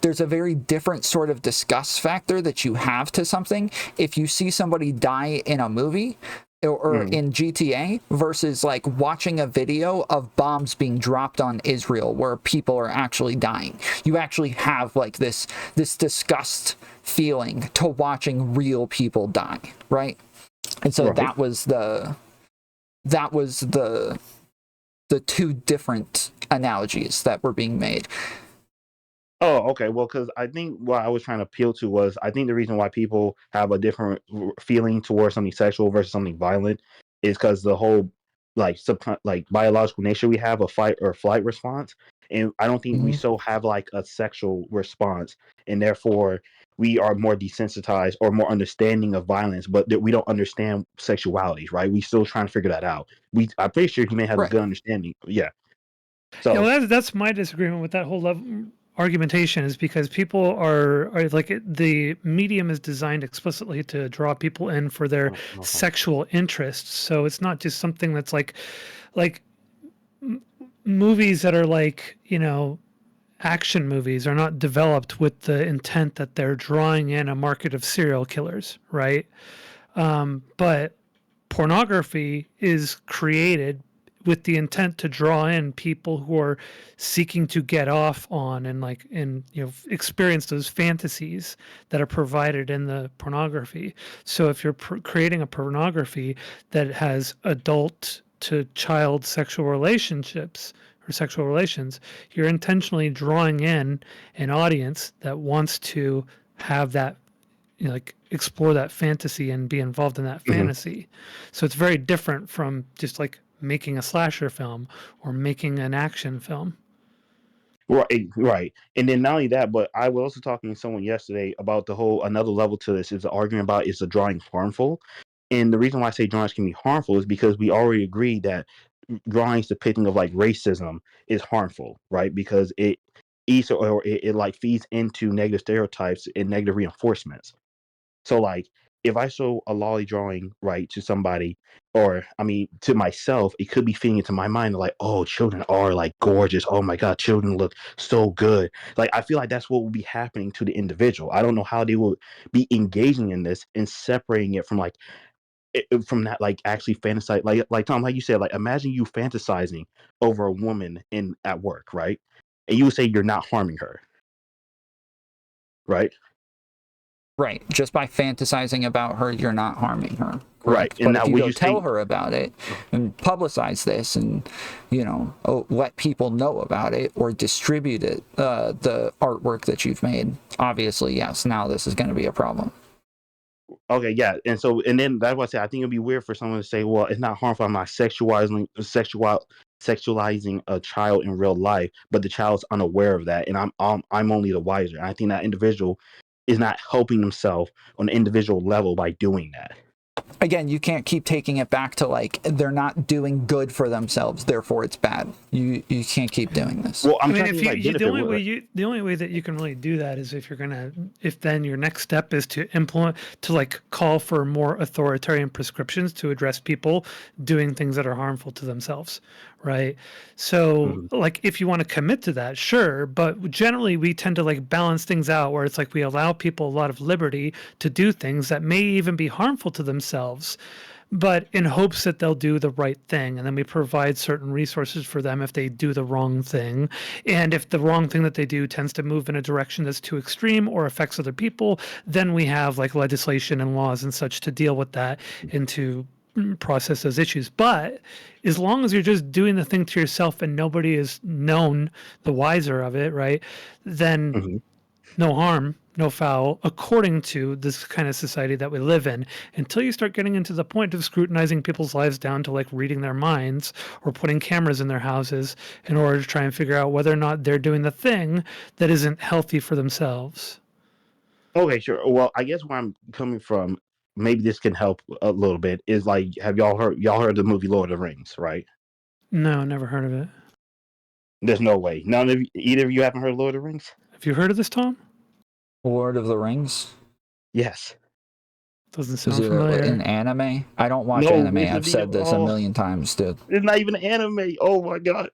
there's a very different sort of disgust factor that you have to something if you see somebody die in a movie or in GTA versus like watching a video of bombs being dropped on Israel where people are actually dying. You actually have like this disgust feeling to watching real people die, right? And so that was the two different analogies that were being made. Oh, okay. Well, because I think what I was trying to appeal to was, I think the reason why people have a different feeling towards something sexual versus something violent is because the whole like biological nature we have, a fight or flight response, and I don't think we so have like a sexual response, and therefore we are more desensitized or more understanding of violence, but that we don't understand sexuality, right? We still trying to figure that out. I'm pretty sure he may have a good understanding. Yeah. So yeah, well, that's my disagreement with that whole argumentation, is because people are like, the medium is designed explicitly to draw people in for their sexual interests. So it's not just something that's like movies that are like, action movies are not developed with the intent that they're drawing in a market of serial killers, right? But pornography is created with the intent to draw in people who are seeking to get off on and experience those fantasies that are provided in the pornography. So if you're creating a pornography that has adult to child sexual relationships or sexual relations, you're intentionally drawing in an audience that wants to have that, explore that fantasy and be involved in that fantasy. So it's very different from just like making a slasher film or making an action film. Right. And then not only that, but I was also talking to someone yesterday about the whole another level to this is the argument about, is the drawing harmful? And the reason why I say drawings can be harmful is because we already agreed that drawings depicting of like racism is harmful, right? Because it eats or it like feeds into negative stereotypes and negative reinforcements. So like if I show a lolly drawing, right, to somebody, or I mean to myself, it could be feeding into my mind like, oh, children are like gorgeous. Oh my God, children look so good. Like I feel like that's what will be happening to the individual. I don't know how they will be engaging in this and separating it from like from that, like actually fantasize, like Tom, like you said, like imagine you fantasizing over a woman in at work, right? And you would say you're not harming her, right? Right. Just by fantasizing about her, you're not harming her. Right. Correct. And But now if you would go you tell say, her about it and publicize this and, let people know about it or distribute it, the artwork that you've made, obviously, yes, now this is going to be a problem. okay, yeah, and so and then that's why I say I think it'd be weird for someone to say, well, it's not harmful. I'm not sexualizing a child in real life, but the child's unaware of that, and I'm only the wiser. And I think that individual is not helping himself on an individual level by doing that. Again, you can't keep taking it back to like they're not doing good for themselves, therefore it's bad. You can't keep doing this. Well, I'm I mean, trying to if think, like the benefit. the only way that you can really do that is if then your next step is to implement, to like call for more authoritarian prescriptions to address people doing things that are harmful to themselves, right? So like if you want to commit to that, sure, but generally we tend to like balance things out where it's like we allow people a lot of liberty to do things that may even be harmful to themselves, but in hopes that they'll do the right thing. And then we provide certain resources for them if they do the wrong thing. And if the wrong thing that they do tends to move in a direction that's too extreme or affects other people, then we have like legislation and laws and such to deal with that and to process those issues. But as long as you're just doing the thing to yourself and nobody is known the wiser of it, right, then no harm, no foul, according to this kind of society that we live in, until you start getting into the point of scrutinizing people's lives down to like reading their minds or putting cameras in their houses in order to try and figure out whether or not they're doing the thing that isn't healthy for themselves. Okay, sure. Well, I guess where I'm coming from, maybe this can help a little bit. Is like, have y'all heard the movie Lord of the Rings, right? No, never heard of it. There's no way. None of you, either of you haven't heard Lord of the Rings? Have you heard of this, Tom? Lord of the Rings? Yes. Doesn't Is sound it familiar. an anime? I don't watch No, anime. it's a I've said video. this a million times, dude. It's not even an anime. Oh my God.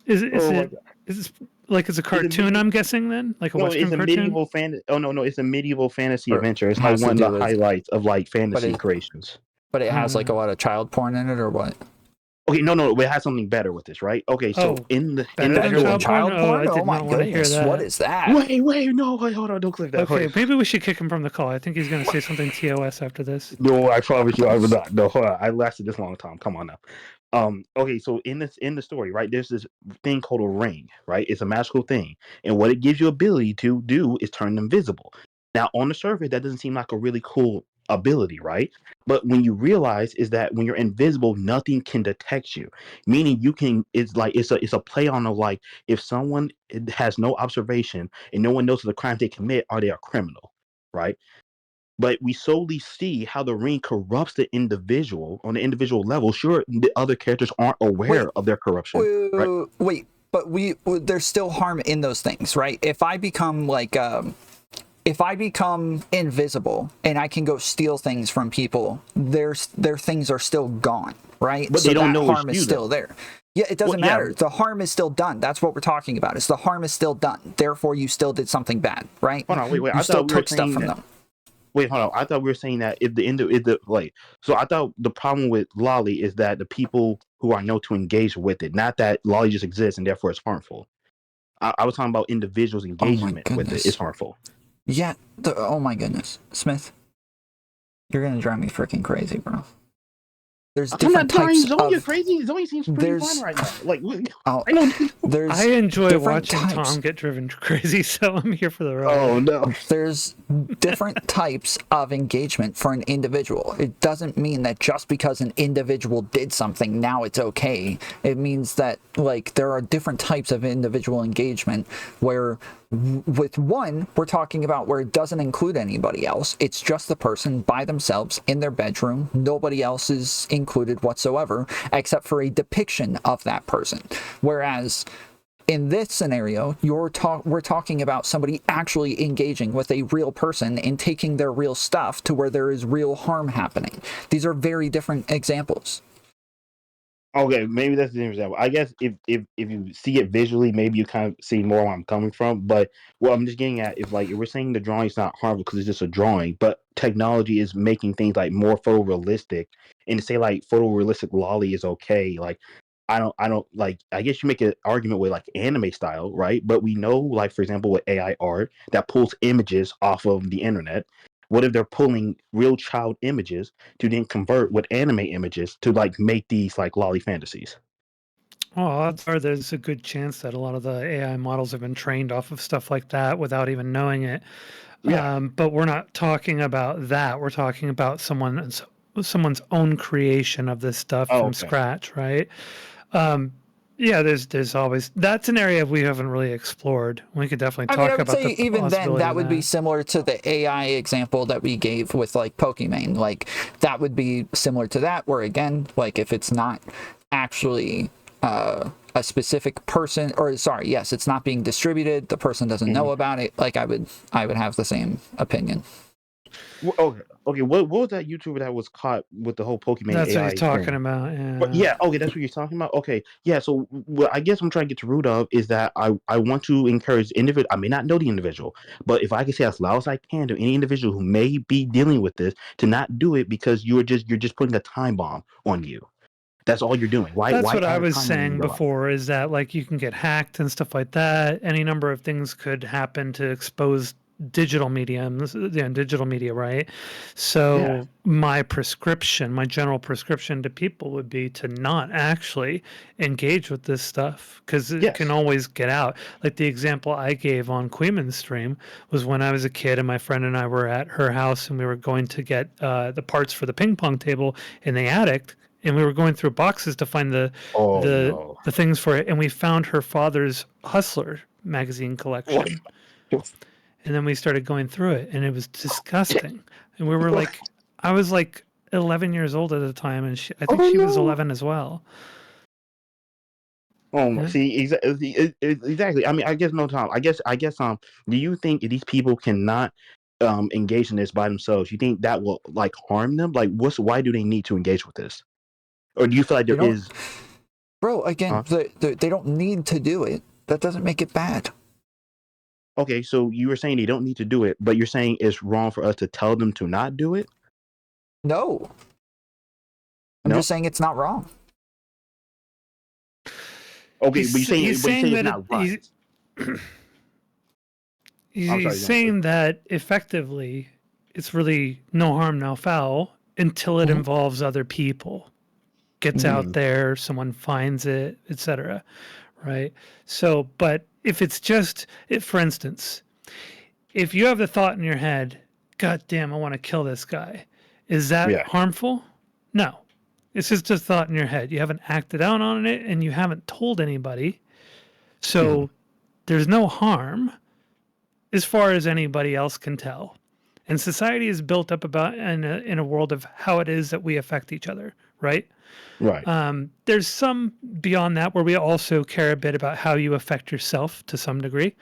Is it? Oh my God. Is this like it's a It's a cartoon? medieval. I'm guessing then, like a No, Western it's a cartoon. medieval fan. Oh no, it's a medieval fantasy Or adventure. It's like has to one of do the with, highlights of like but fantasy it creations. has like a lot of child porn in it, or what? Okay, no, it has something better with this, right? Okay, so Oh, in the better than Better than child story. porn? child Oh, porn? I Oh did my not want to hear goodness, what that. is that? Wait, hold on, don't click that. Okay, maybe we should kick him from the call. I think he's going to say something TOS after this. No, I promise you, I will not. No, hold on. I lasted this long time. Come on now. Okay, so in the story, right, there's this thing called a ring, right? It's a magical thing, and what it gives you ability to do is turn invisible. Now, on the surface, that doesn't seem like a really cool ability, right? But when you realize is that when you're invisible, nothing can detect you. Meaning, you can. It's like it's a play on of like if someone has no observation and no one knows the crime they commit, are they a criminal, right? But we solely see how the ring corrupts the individual on the individual level. Sure, the other characters aren't Wait, aware of their corruption, right? wait, but there's still harm in those things, right? If I become like if I become invisible and I can go steal things from people, their things are still gone, right? But So they don't that know it's harm is you, still though. there. Yeah, it doesn't Well, yeah. matter. The harm is still done. That's what we're talking about. Is the harm is still done. Therefore, you still did something bad, right? Hold on, wait. You I still thought we were took stuff saying from that. them. Wait, hold on. I thought we were saying that if the end of the like. So I thought the problem with lolly is that the people who are known to engage with it, not that lolly just exists and therefore it's harmful. I was talking about individuals' Oh my engagement with it goodness. is harmful. Yeah. Oh my goodness, Smith, you're gonna drive me freaking crazy, bro. There's I'm different not types Zonia of. crazy. Zonia seems pretty fun right now. Like, Oh, I know. there's I enjoy different watching types. Tom get driven crazy, so I'm here for the ride. Oh no. There's different types of engagement for an individual. It doesn't mean that just because an individual did something, now it's okay. It means that, like, there are different types of individual engagement where with one, we're talking about where it doesn't include anybody else. It's just the person by themselves in their bedroom. Nobody else is included whatsoever, except for a depiction of that person. Whereas In this scenario, we're talking about somebody actually engaging with a real person and taking their real stuff to where there is real harm happening. These are very different examples. Okay, maybe that's the example. I guess if you see it visually, maybe you kind of see more where I'm coming from. But what I'm just getting at is like if we're saying the drawing is not harmful because it's just a drawing, but technology is making things like more photorealistic, and to say like photorealistic lolly is okay, like I don't like. I guess you make an argument with like anime style, right? But we know, like for example, with AI art that pulls images off of the internet. What if they're pulling real child images to then convert with anime images to like make these like lolly fantasies? Well, odds are there's a good chance that a lot of the AI models have been trained off of stuff like that without even knowing it. Yeah. But we're not talking about that. We're talking about someone's own creation of this stuff Oh, from okay. scratch, right? Yeah, there's always that's an area we haven't really explored. We could definitely I mean, I talk would about the say even then possibility that of would be that. similar to the AI example that we gave with like Pokimane. Like that would be similar to that, where again, like if it's not actually a specific person, or sorry, yes, it's not being distributed, the person doesn't know about it. Like I would have the same opinion. Okay. Okay. What was that YouTuber that was caught with the whole Pokemon That's what he's AI talking thing? about. But Yeah. yeah, okay, that's what you're talking about. Okay, yeah. So what I guess I'm trying to get to the root of is that I want to encourage individual. I may not know the individual, but if I can say as loud as I can to any individual who may be dealing with this to not do it because you're just putting a time bomb on you. That's all you're doing. That's Why what I add a was time bomb in saying your life? before is that like you can get hacked and stuff like that. Any number of things could happen to expose digital mediums, digital media, right? Yeah. So my prescription, my general prescription to people would be to not actually engage with this stuff because it can Yes. always get out. Like the example I gave on Queeman's stream was when I was a kid and my friend and I were at her house and we were going to get the parts for the ping pong table in the attic, and we were going through boxes to find Oh the no. the things for it, and we found her father's Hustler magazine collection, and then we started going through it, and it was disgusting, and we were like, I was like 11 years old at the time, and I think Oh she was no. 11 as well. Oh my, Yeah. see, exactly. I mean, I guess no, Tom. I guess. Do you think if these people cannot engage in this by themselves, you think that will like harm them? Like, why do they need to engage with this? Or do you feel like there You know, is? bro, again, Huh? they don't need to do it. That doesn't make it bad. Okay, so you were saying they don't need to do it, but you're saying it's wrong for us to tell them to not do it? No, I'm No. just saying it's not wrong. Okay, but He's you're saying saying it's that not right. I'm he's sorry, John. saying that effectively it's really no harm no foul until it Mhm. involves other people, gets out Mm, there, someone finds it, etc., right? So, but if it's just, if, for instance, if you have the thought in your head, God damn, I want to kill this guy, is that yeah. harmful? No. It's just a thought in your head. You haven't acted out on it and you haven't told anybody. Mm, So there's no harm as far as anybody else can tell. And society is built up about in a world of how it is that we affect each other, right? right. There's some beyond that where we also care a bit about how you affect yourself to some degree.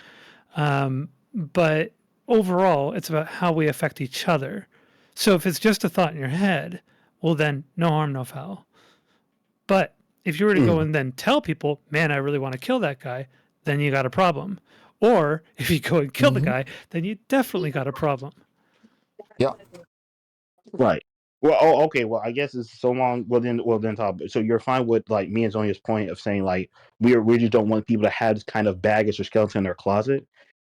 But overall, it's about how we affect each other. So if it's just a thought in your head, well, then no harm, no foul. But if you were to go Mm, and then tell people, man, I really want to kill that guy, then you got a problem. Or if you go and kill the Hmm. guy, then you definitely got a problem. Yeah. right. Well, oh, okay. Well, I guess it's so long. Well then, Tom. So you're fine with like me and Zonia's point of saying like we just don't want people to have this kind of baggage or skeleton in their closet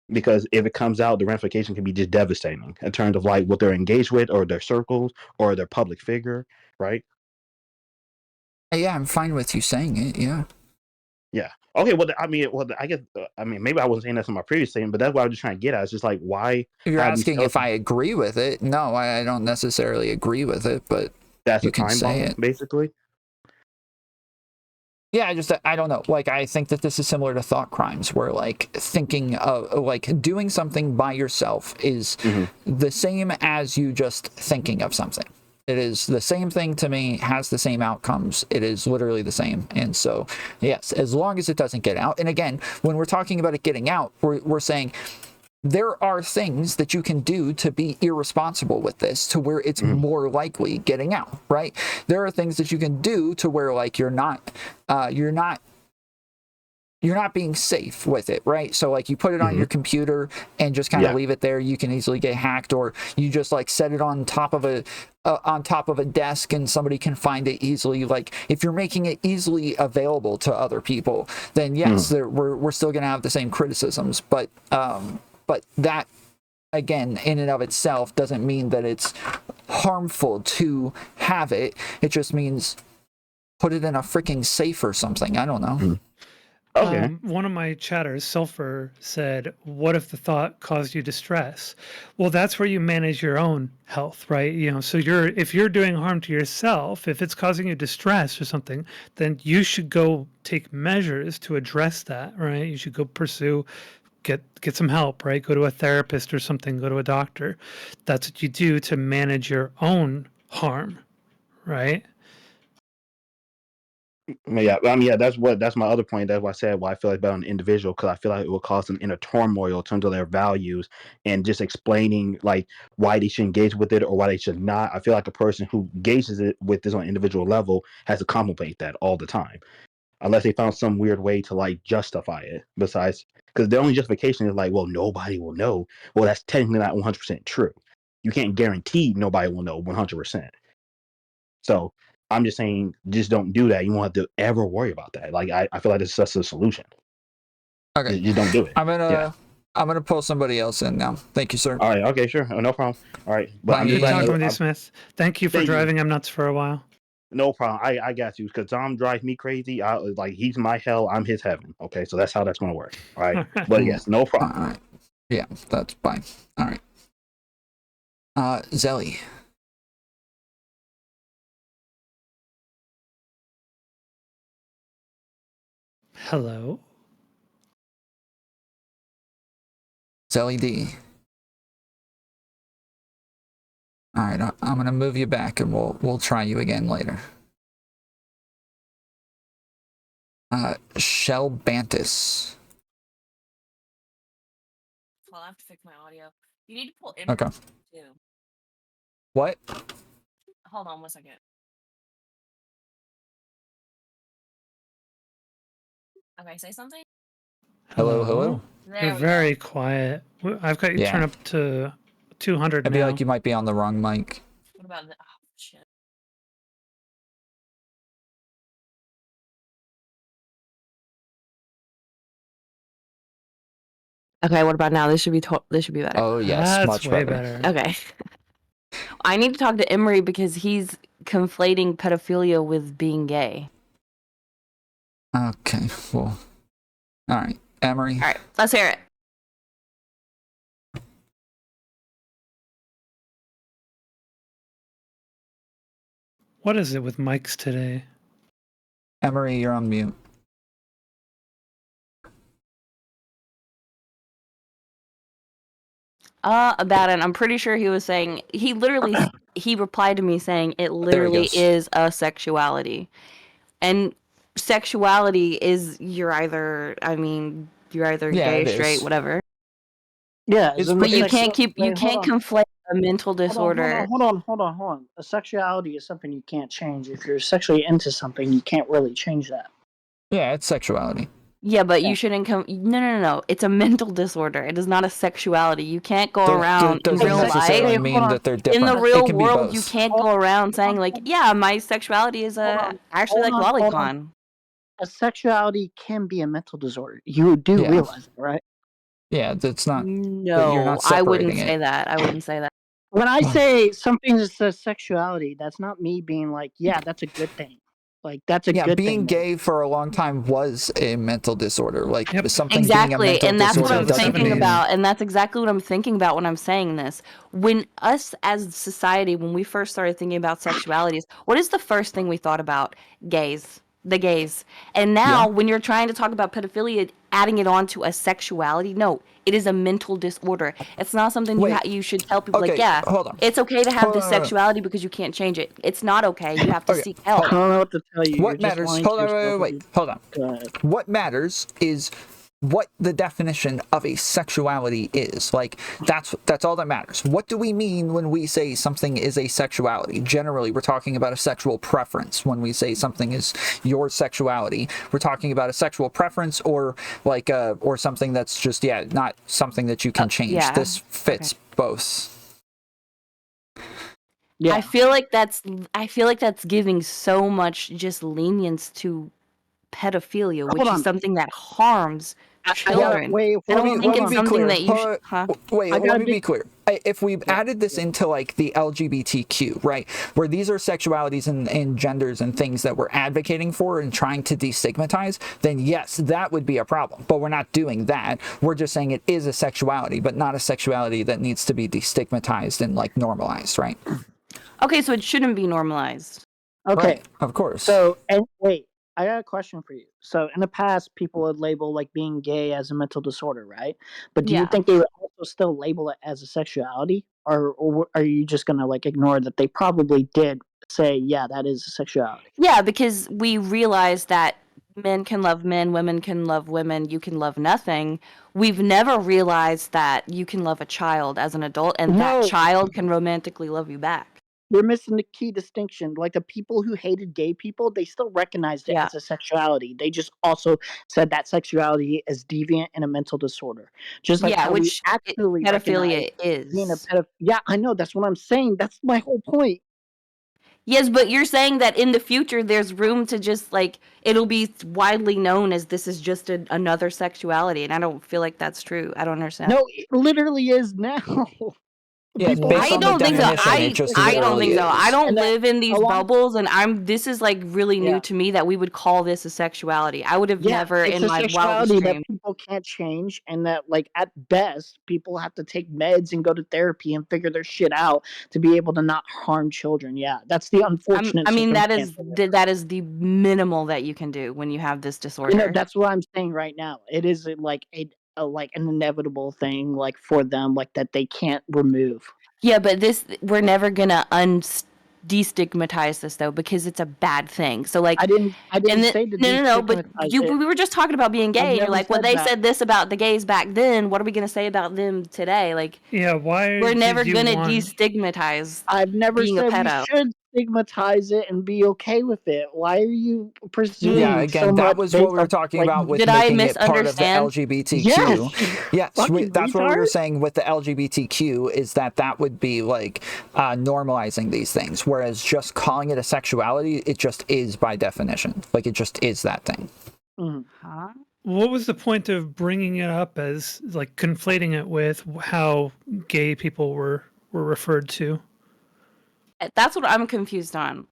because if it comes out, the ramification can be just devastating in terms of like what they're engaged with or their circles or their public figure, right? Yeah, I'm fine with you saying it. Yeah. Yeah. Okay. I guess I mean maybe I wasn't saying that in my previous statement, but that's what I was just trying to get at. It's just like why If you're have these asking if I skeletons? agree with it, no, I don't necessarily agree with it, but That's you a can time say bomb, it. basically. Yeah, I don't know. Like, I think that this is similar to thought crimes, where like thinking of like doing something by yourself is Hmm. the same as you just thinking of something. It is the same thing to me, has the same outcomes. It is literally the same. And so, yes, as long as it doesn't get out. And again, when we're talking about it getting out, we're saying there are things that you can do to be irresponsible with this, to where it's more likely getting out, right? There are things that you can do to where, like, you're not being safe with it, right? So like you put it on your computer and just kind of leave it there. You can easily get hacked, or you just like set it on top of a desk and somebody can find it easily. Like if you're making it easily available to other people, then yes, we're still going to have the same criticisms. But that, again, in and of itself doesn't mean that it's harmful to have it. It just means put it in a freaking safe or something. I don't know. Okay. One of my chatters, Sulfur, said, what if the thought caused you distress? Well, that's where you manage your own health, right? You know, so if you're doing harm to yourself, if it's causing you distress or something, then you should go take measures to address that, right? You should go pursue, get some help, right? Go to a therapist or something, go to a doctor. That's what you do to manage your own harm, right? Yeah, I mean, yeah, that's my other point. That's why I said why I feel like about an individual, because I feel like it will cause them inner turmoil in terms of their values and just explaining like why they should engage with it or why they should not. I feel like a person who engages it with this on an individual level has to contemplate that all the time, unless they found some weird way to like justify it. Besides, because the only justification is like, well, nobody will know. Well, that's technically not 100% true. You can't guarantee nobody will know 100%. So I'm just saying, just don't do that. You won't have to ever worry about that. Like I feel like it's just a solution. Okay. You don't do it. I'm gonna pull somebody else in now. Thank you, sir. All right. Okay. Sure. No problem. All right. But Bye. I'm just Good letting talking you- with you, Smith. Thank you for driving him nuts for a while. No problem. I got you. Because Tom drives me crazy. Like he's my hell. I'm his heaven. Okay. So that's how that's gonna work. All right. But yes, no problem. All right. Yeah, that's fine. All right. Zelly. Hello. Zelly D. All right, I'm gonna move you back, and we'll try you again later. Shell Bantis. I'll have to fix my audio. You need to pull in Okay. too. What? Hold on 1 second. Okay, say something. Hello. There You're we very go. quiet. I've got you turned up to 200 I now. feel like you might be on the wrong mic. What about the? Oh shit. Okay, what about now? This should be better. Oh yes, That's much way better. Okay. I need to talk to Emery because he's conflating pedophilia with being gay. Okay, well, all right, Emery. All right, let's hear it. What is it with mics today? Emery, you're on mute. About it. I'm pretty sure he was saying he replied to me saying it literally goes. is a sexuality, and sexuality is you're either Yeah, gay, it straight, is. whatever. Yeah, But you can't conflate a mental disorder. Hold on. A sexuality is something you can't change. If you're sexually into something, you can't really change that. Yeah, it's sexuality. Yeah, but you shouldn't No. It's a mental disorder. It is not a sexuality. You can't go around in doesn't real necessarily life. mean that they're In different. the It real can be world, both. you can't go around saying like, yeah, my sexuality is actually like lolicon. A sexuality can be a mental disorder. You do Yeah. realize it, right? Yeah, that's not. But you're No, not I wouldn't separating say it. that. I wouldn't say that. When I say something is a sexuality, that's not me being like, yeah, that's a good thing. Like that's a Yeah, good being thing. gay for a long time was a mental disorder. Like something Exactly, being a mental and that's what disorder I'm doesn't thinking mean. about, and that's exactly what I'm thinking about when I'm saying this. When us as society, when we first started thinking about sexualities, what is the first thing we thought about? Gays. the gays. And now when you're trying to talk about pedophilia, adding it on to a sexuality, no, it is a mental disorder. It's not something you should tell people Okay, like, yeah, hold on. it's okay to have Hold this on. sexuality because you can't change it. It's not okay. You have to Okay, seek help. I don't know what to tell you. You're What just matters? lying Hold to on, yourself. wait. Hold on. Go ahead. What matters is what the definition of a sexuality is. Like, that's all that matters. What do we mean when we say something is a sexuality? Generally, we're talking about a sexual preference. When we say something is your sexuality, we're talking about a sexual preference, or like or something that's just not something that you can change. yeah. This fits both. Yeah. I feel like that's giving so much just lenience to pedophilia, which Hold is on. something that harms children. Wait, I don't think let me it's be something clear. that you Wait, I let gotta me be clear. If we added this into like the LGBTQ, right, where these are sexualities and genders and things that we're advocating for and trying to destigmatize, then yes, that would be a problem. But we're not doing that. We're just saying it is a sexuality, but not a sexuality that needs to be destigmatized and like normalized, right? Okay, so it shouldn't be normalized. Okay. Right, of course. So, and wait, I got a question for you. So, in the past, people would label like being gay as a mental disorder, right? But do you Yeah. think they would also still label it as a sexuality, or are you just gonna like ignore that they probably did say, yeah, that is a sexuality? Yeah, because we realize that men can love men, women can love women, you can love nothing. We've never realized that you can love a child as an adult and No. that child can romantically love you back. You're missing the key distinction. Like the people who hated gay people, they still recognized it Yeah. as a sexuality. They just also said that sexuality is deviant and a mental disorder. Just like Yeah, how we which actually recognize pedophilia being a is. Yeah, I know. That's what I'm saying. That's my whole point. Yes, but you're saying that in the future there's room to just like it'll be widely known as this is just another sexuality, and I don't feel like that's true. I don't understand. No, it literally is now. Yeah, People based I on the don't think so. definition, it just I don't literally think so. I is. don't And that live in these a lot of- bubbles, and this is like really new Yeah. to me that we would call this a sexuality. I would have Yeah, never it's in a my wildest sexuality that dreams. people can't change, and that like at best people have to take meds and go to therapy and figure their shit out to be able to not harm children. Yeah, that's the unfortunate I mean that circumstance is of it. that is the minimal that you can do when you have this disorder. That's what I'm saying right now. It is like like an inevitable thing, like for them, like that they can't remove. Yeah, but we're never gonna destigmatize this though because it's a bad thing. So like I didn't say to no, but destigmatize it. we were just talking about being gay, and you're never like, well, said they that. said this about the gays back then. What are we gonna say about them today? Like, Yeah, why we're never did you gonna want... destigmatize I've never being a said we pedo. should stigmatize it and be okay with it. Why are you Yeah, presuming so again, much that was what based we were on talking like about with Did I making it part of the misunderstand? LGBTQ. Yes, fucking that's what we were retard. saying with the LGBTQ, is that would be like normalizing these things, whereas just calling it a sexuality, it just is by definition. Like, it just is that thing. Mhm. Huh? What was the point of bringing it up as like conflating it with how gay people were referred to? That's what I'm confused on.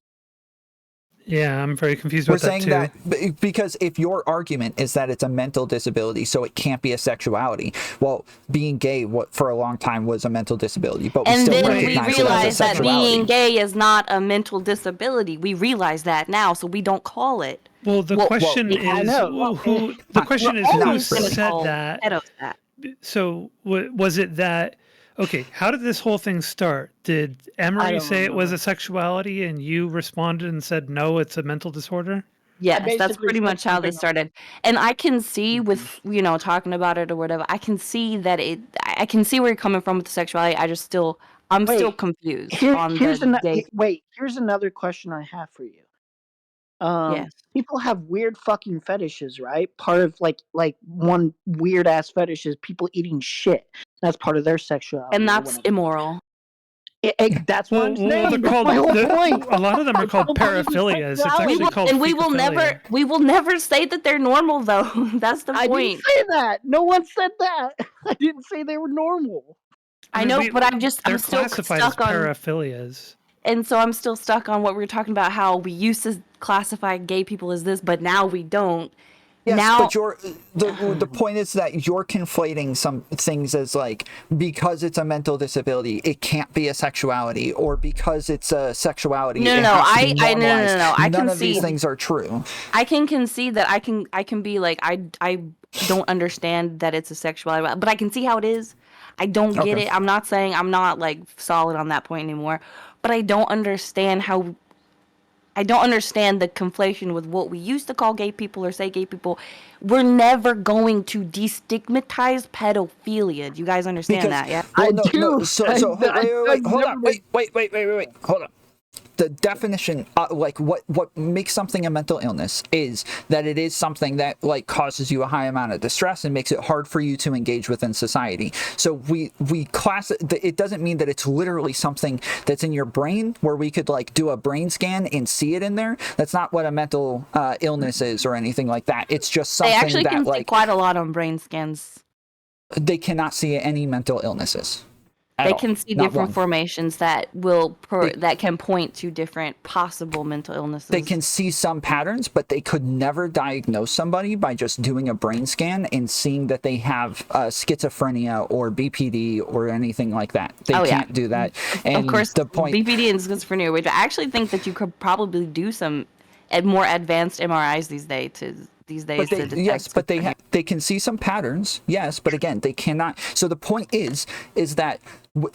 Yeah, I'm very confused We're about that saying too. that because if your argument is that it's a mental disability, so it can't be a sexuality, well, being gay for a long time was a mental disability, but we And still then we recognize it as a realize that sexuality. being gay is not a mental disability. We realize that now, so we don't call it. Well, the question I is know. who the question is Not who really. said that. Pedos that. So was it that? Okay, how did this whole thing start? Did Emery don't say it was remember. a sexuality and you responded and said no, it's a mental disorder? Yes, that's basically pretty said much how something this started. And I can see with, talking about it or whatever, I can see that I can see where you're coming from with the sexuality. I'm still Wait, confused on here's the gay. here's another question I have for you. Yes. People have weird fucking fetishes, right? Part of like one weird ass fetish is people eating shit. That's part of their sexuality. And or that's whatever. immoral. That's what I'm saying. they're That's called. my whole point. A lot of them are It's called still part of the paraphilias. It's sexuality. actually called And we will fecophilia. never say that they're normal though. That's the I point. didn't say that. No one said that. I didn't say they were normal. I know, but I'm they're still classified as stuck on, paraphilias. and so I'm still stuck on what we were talking about, how we used to classify gay people as this, but now we don't. Yes, now but the point is that you're conflating some things as like, because it's a mental disability, it can't be a sexuality, or because it's a sexuality, no, it no, has to be I no, no, normalized. no, no. I None can of these see. things are true. I can concede that I can be like I don't understand that it's a sexuality, but I can see how it is. I don't get Okay. it. I'm not saying I'm not like solid on that point anymore, but I don't understand the conflation with what we used to call gay people or say gay people. We're never going to destigmatize pedophilia. Do you guys understand Because, that? Yeah. well, I no, do. so wait, I've hold never on, been- wait, hold on. The definition, like what makes something a mental illness is that it is something that like causes you a high amount of distress and makes it hard for you to engage within society. So we class it doesn't mean that it's literally something that's in your brain where we could like do a brain scan and see it in there. That's not what a mental illness is or anything like that. It's just They something actually that can see like quite a lot on brain scans. they cannot see any mental illnesses. They can see different formations that that can point to different possible mental illnesses. They can see some patterns, but they could never diagnose somebody by just doing a brain scan and seeing that they have schizophrenia or BPD or anything like that. They can't do that. And of course, the point, BPD and schizophrenia, which I actually think that you could probably do some more advanced MRIs these days to detect. yes, but they can see some patterns. Yes, but again, they cannot. So the point is that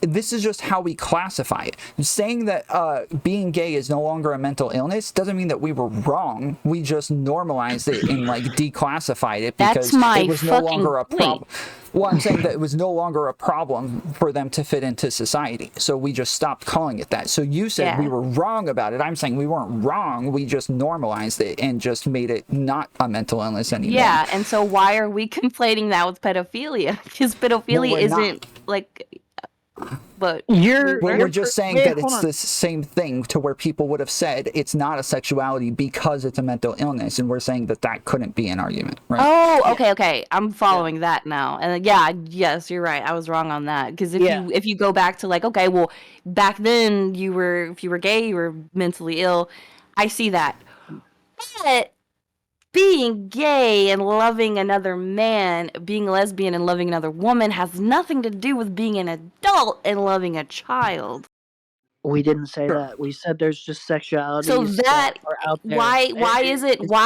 this is just how we classify it. Saying that being gay is no longer a mental illness doesn't mean that we were wrong. We just normalized it and like declassified it because it was no longer a problem. Well, I'm saying that it was no longer a problem for them to fit into society. So we just stopped calling it that. So you said we were wrong about it. I'm saying we weren't wrong. We just normalized it and just made it not a mental illness anymore. Yeah, and so why are we conflating that with pedophilia? Because pedophilia isn't like... But we're just saying that it's the same thing to where people would have said it's not a sexuality because it's a mental illness, and we're saying that that couldn't be an argument, right? Oh, okay. I'm following that now. And yes, you're right. I was wrong on that. Because if you go back to like, okay, well, back then if you were gay, you were mentally ill. I see that. But being gay and loving another man, being lesbian and loving another woman has nothing to do with being an adult and loving a child. We didn't say that. We said there's just sexuality. So that are out there. why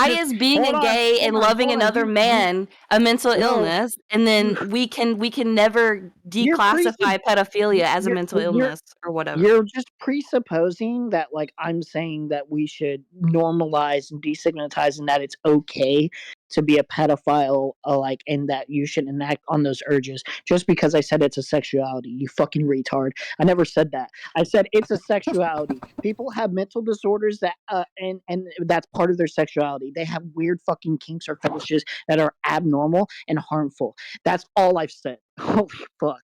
is being a gay and loving another man a mental illness, and then we can never declassify pedophilia as a mental illness or whatever. You're just presupposing that like I'm saying that we should normalize and destigmatize and that it's okay to be a pedophile, like, and that you should enact on those urges just because I said it's a sexuality. You fucking retard. I never said that. I said it's a sexuality. People have mental disorders that, and that's part of their sexuality. They have weird fucking kinks or fetishes that are abnormal and harmful. That's all I've said. Holy fuck.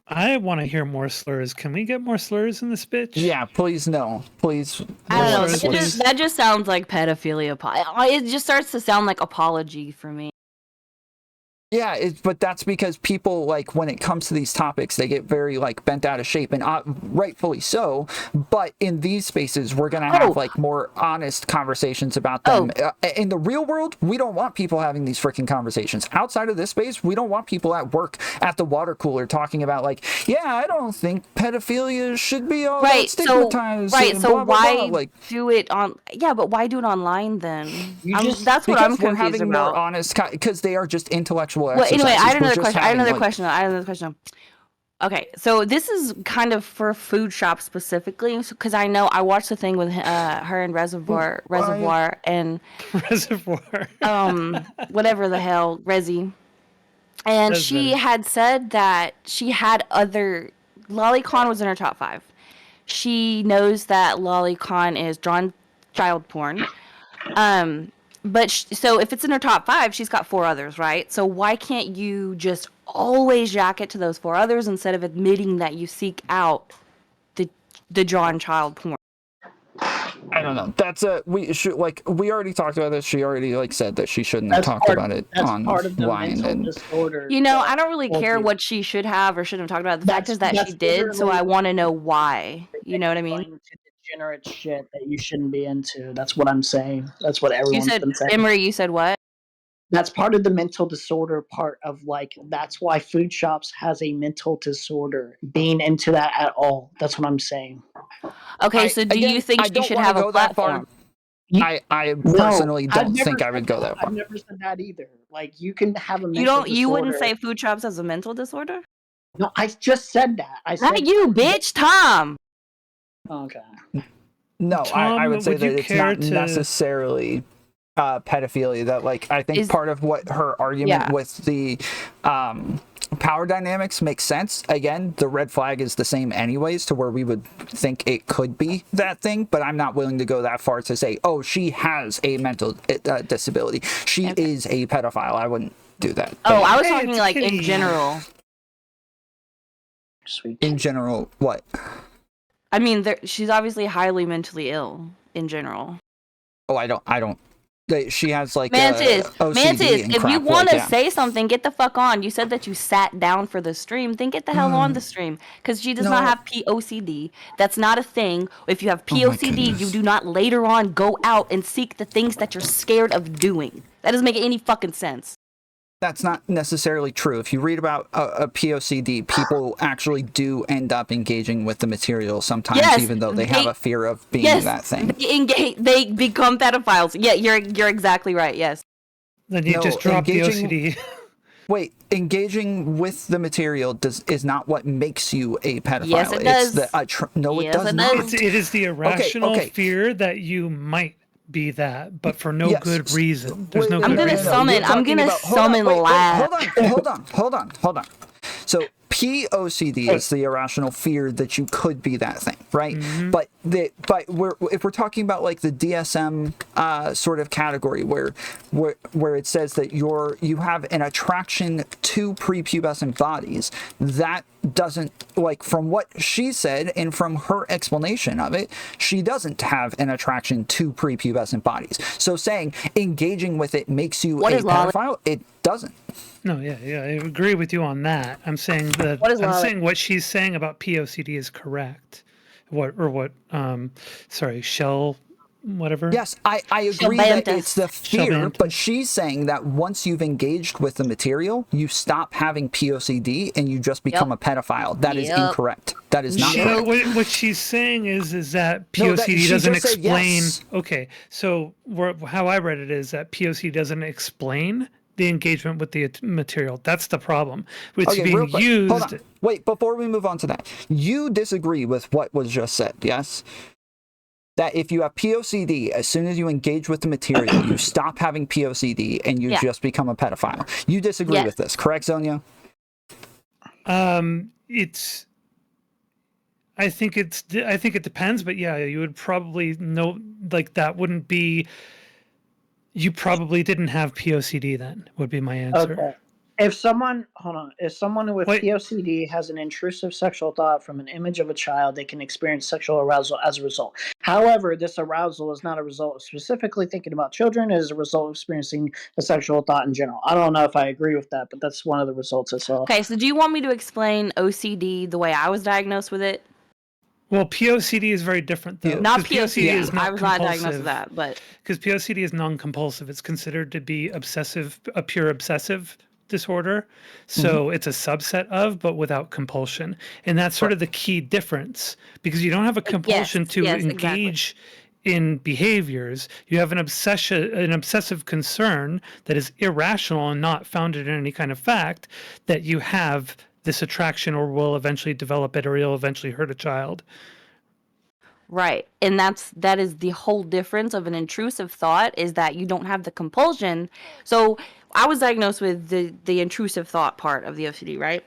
I want to hear more slurs. Can we get more slurs in this bitch? Yeah, please, no. Please. I don't know. Slurs, That just sounds like pedophilia. It just starts to sound like apology for me. Yeah, but that's because people, like, when it comes to these topics, they get very, like, bent out of shape, and rightfully so, but in these spaces, we're gonna have, like, more honest conversations about them. In the real world, we don't want people having these freaking conversations. Outside of this space, we don't want people at work at the water cooler talking about, like, yeah, I don't think pedophilia should be all that stigmatized. So why do it on... Yeah, but why do it online, then? That's what I'm confused we're having about. More honest... Because they are just intellectual. Well, anyway, I had another question. Okay, so this is kind of for FoodShops specifically, because I know I watched the thing with her and Reservoir and whatever the hell, Resi, and she had said that she had other... Lolicon was in her top 5. She knows that Lolicon is drawn child porn. But so if it's in her top 5, she's got 4 others, right? So why can't you just always jack it to those 4 others instead of admitting that you seek out the drawn child porn? I don't know. That's we already talked about this. She already said that she shouldn't have talked about it online. And disorder. I don't really care what she should have or shouldn't have talked about. The fact is that she did, so I want to know why. You know what I mean? Degenerate shit that you shouldn't be into. That's what I'm saying. That's what everyone's been saying. Emery, you said what? That's part of the mental disorder part of like that's why food shops has a mental disorder being into that at all. That's what I'm saying. Okay, so do you think I she don't should want to have a go that far. platform? I No, personally I've don't never think I said would go that. that far. I've never said that either. Like you can have a You mental don't. You wouldn't disorder. say food shops has a mental disorder? No, I just said that. I Not said you, bitch, Tom. okay. No, Tom, I would say would you that it's care not to- necessarily pedophilia. That like I think Is- part of what her argument Yeah. with the power dynamics makes sense. Again, the red flag is the same anyways, to where we would think it could be that thing, but I'm not willing to go that far to say, oh, she has a mental disability. She Okay. is a pedophile. I wouldn't do that. Oh, I was Hey, talking it's a like kitty. in general. Sweet. In general, what? I mean, she's obviously highly mentally ill in general. Oh, I don't. She has like Mantis, OCD and if crap you want like to that. say something, get the fuck on. You said that you sat down for the stream. Then get the hell on the stream. Because she does not No. have POCD. That's not a thing. If you have Oh my POCD, you goodness. do not later on go out and seek the things that you're scared of doing. That doesn't make any fucking sense. That's not necessarily true. If you read about a POCD, people actually do end up engaging with the material sometimes, Yes, even though they have a fear of being Yes, that thing. they become pedophiles. Yeah, you're exactly right. Yes. Then you No, just drop the engaging- OCD. Wait, engaging with the material is not what makes you a pedophile. Yes, it It's does. no, Yes, it does it not. does. It is the irrational okay. fear that you might be that, but for no Yes. good reason. There's Wait, no wait, I'm good gonna reason. summon- You're I'm talking gonna about- hold on, summon wait, lab. hold on. So POCD is the irrational fear that you could be that thing, right? But if we're talking about like the DSM sort of category where it says that you have an attraction to prepubescent bodies, that doesn't, like, from what she said and from her explanation of it, she doesn't have an attraction to prepubescent bodies. So saying engaging with it makes you What a is lolli? pedophile, it doesn't. No, yeah, I agree with you on that. I'm saying that What is I'm lolli? saying what she's saying about POCD is correct. Shell, whatever. Yes, I agree that Shelbantis. it's the fear, Shelbantis. but she's saying that once you've engaged with the material, you stop having POCD and you just become a pedophile. That is Yep. incorrect. That is not She, correct. what she's saying is that No, that- POCD she doesn't just said explain. yes. Okay, so how I read it is that POCD doesn't explain the engagement with the material. That's the problem. It's Okay, being real quick. used. Hold on. Wait, before we move on to that, you disagree with what was just said, yes? That if you have POCD, as soon as you engage with the material, you stop having POCD and you Yeah. just become a pedophile. You disagree Yes. with this, correct, Zonia? It's. I think it depends, but yeah, you would probably know, like, that wouldn't be. You probably didn't have POCD then, would be my answer. Okay. If someone with Wait. POCD has an intrusive sexual thought from an image of a child, they can experience sexual arousal as a result. However, this arousal is not a result of specifically thinking about children. It is a result of experiencing a sexual thought in general. I don't know if I agree with that, but that's one of the results I saw. Okay, so do you want me to explain OCD the way I was diagnosed with it? Well, POCD is very different, though. Not 'cause POCD. is I was not diagnosed compulsive. with that, but Because POCD is non-compulsive. It's considered to be a pure obsessive disorder. So it's a subset of, but without compulsion. And that's sort of the key difference, because you don't have a compulsion to yes, engage in behaviors. You have an obsessive concern that is irrational and not founded in any kind of fact, that you have this attraction or will eventually develop it or you'll eventually hurt a child. right. And that is the whole difference of an intrusive thought, is that you don't have the compulsion. So I was diagnosed with the intrusive thought part of the OCD, right?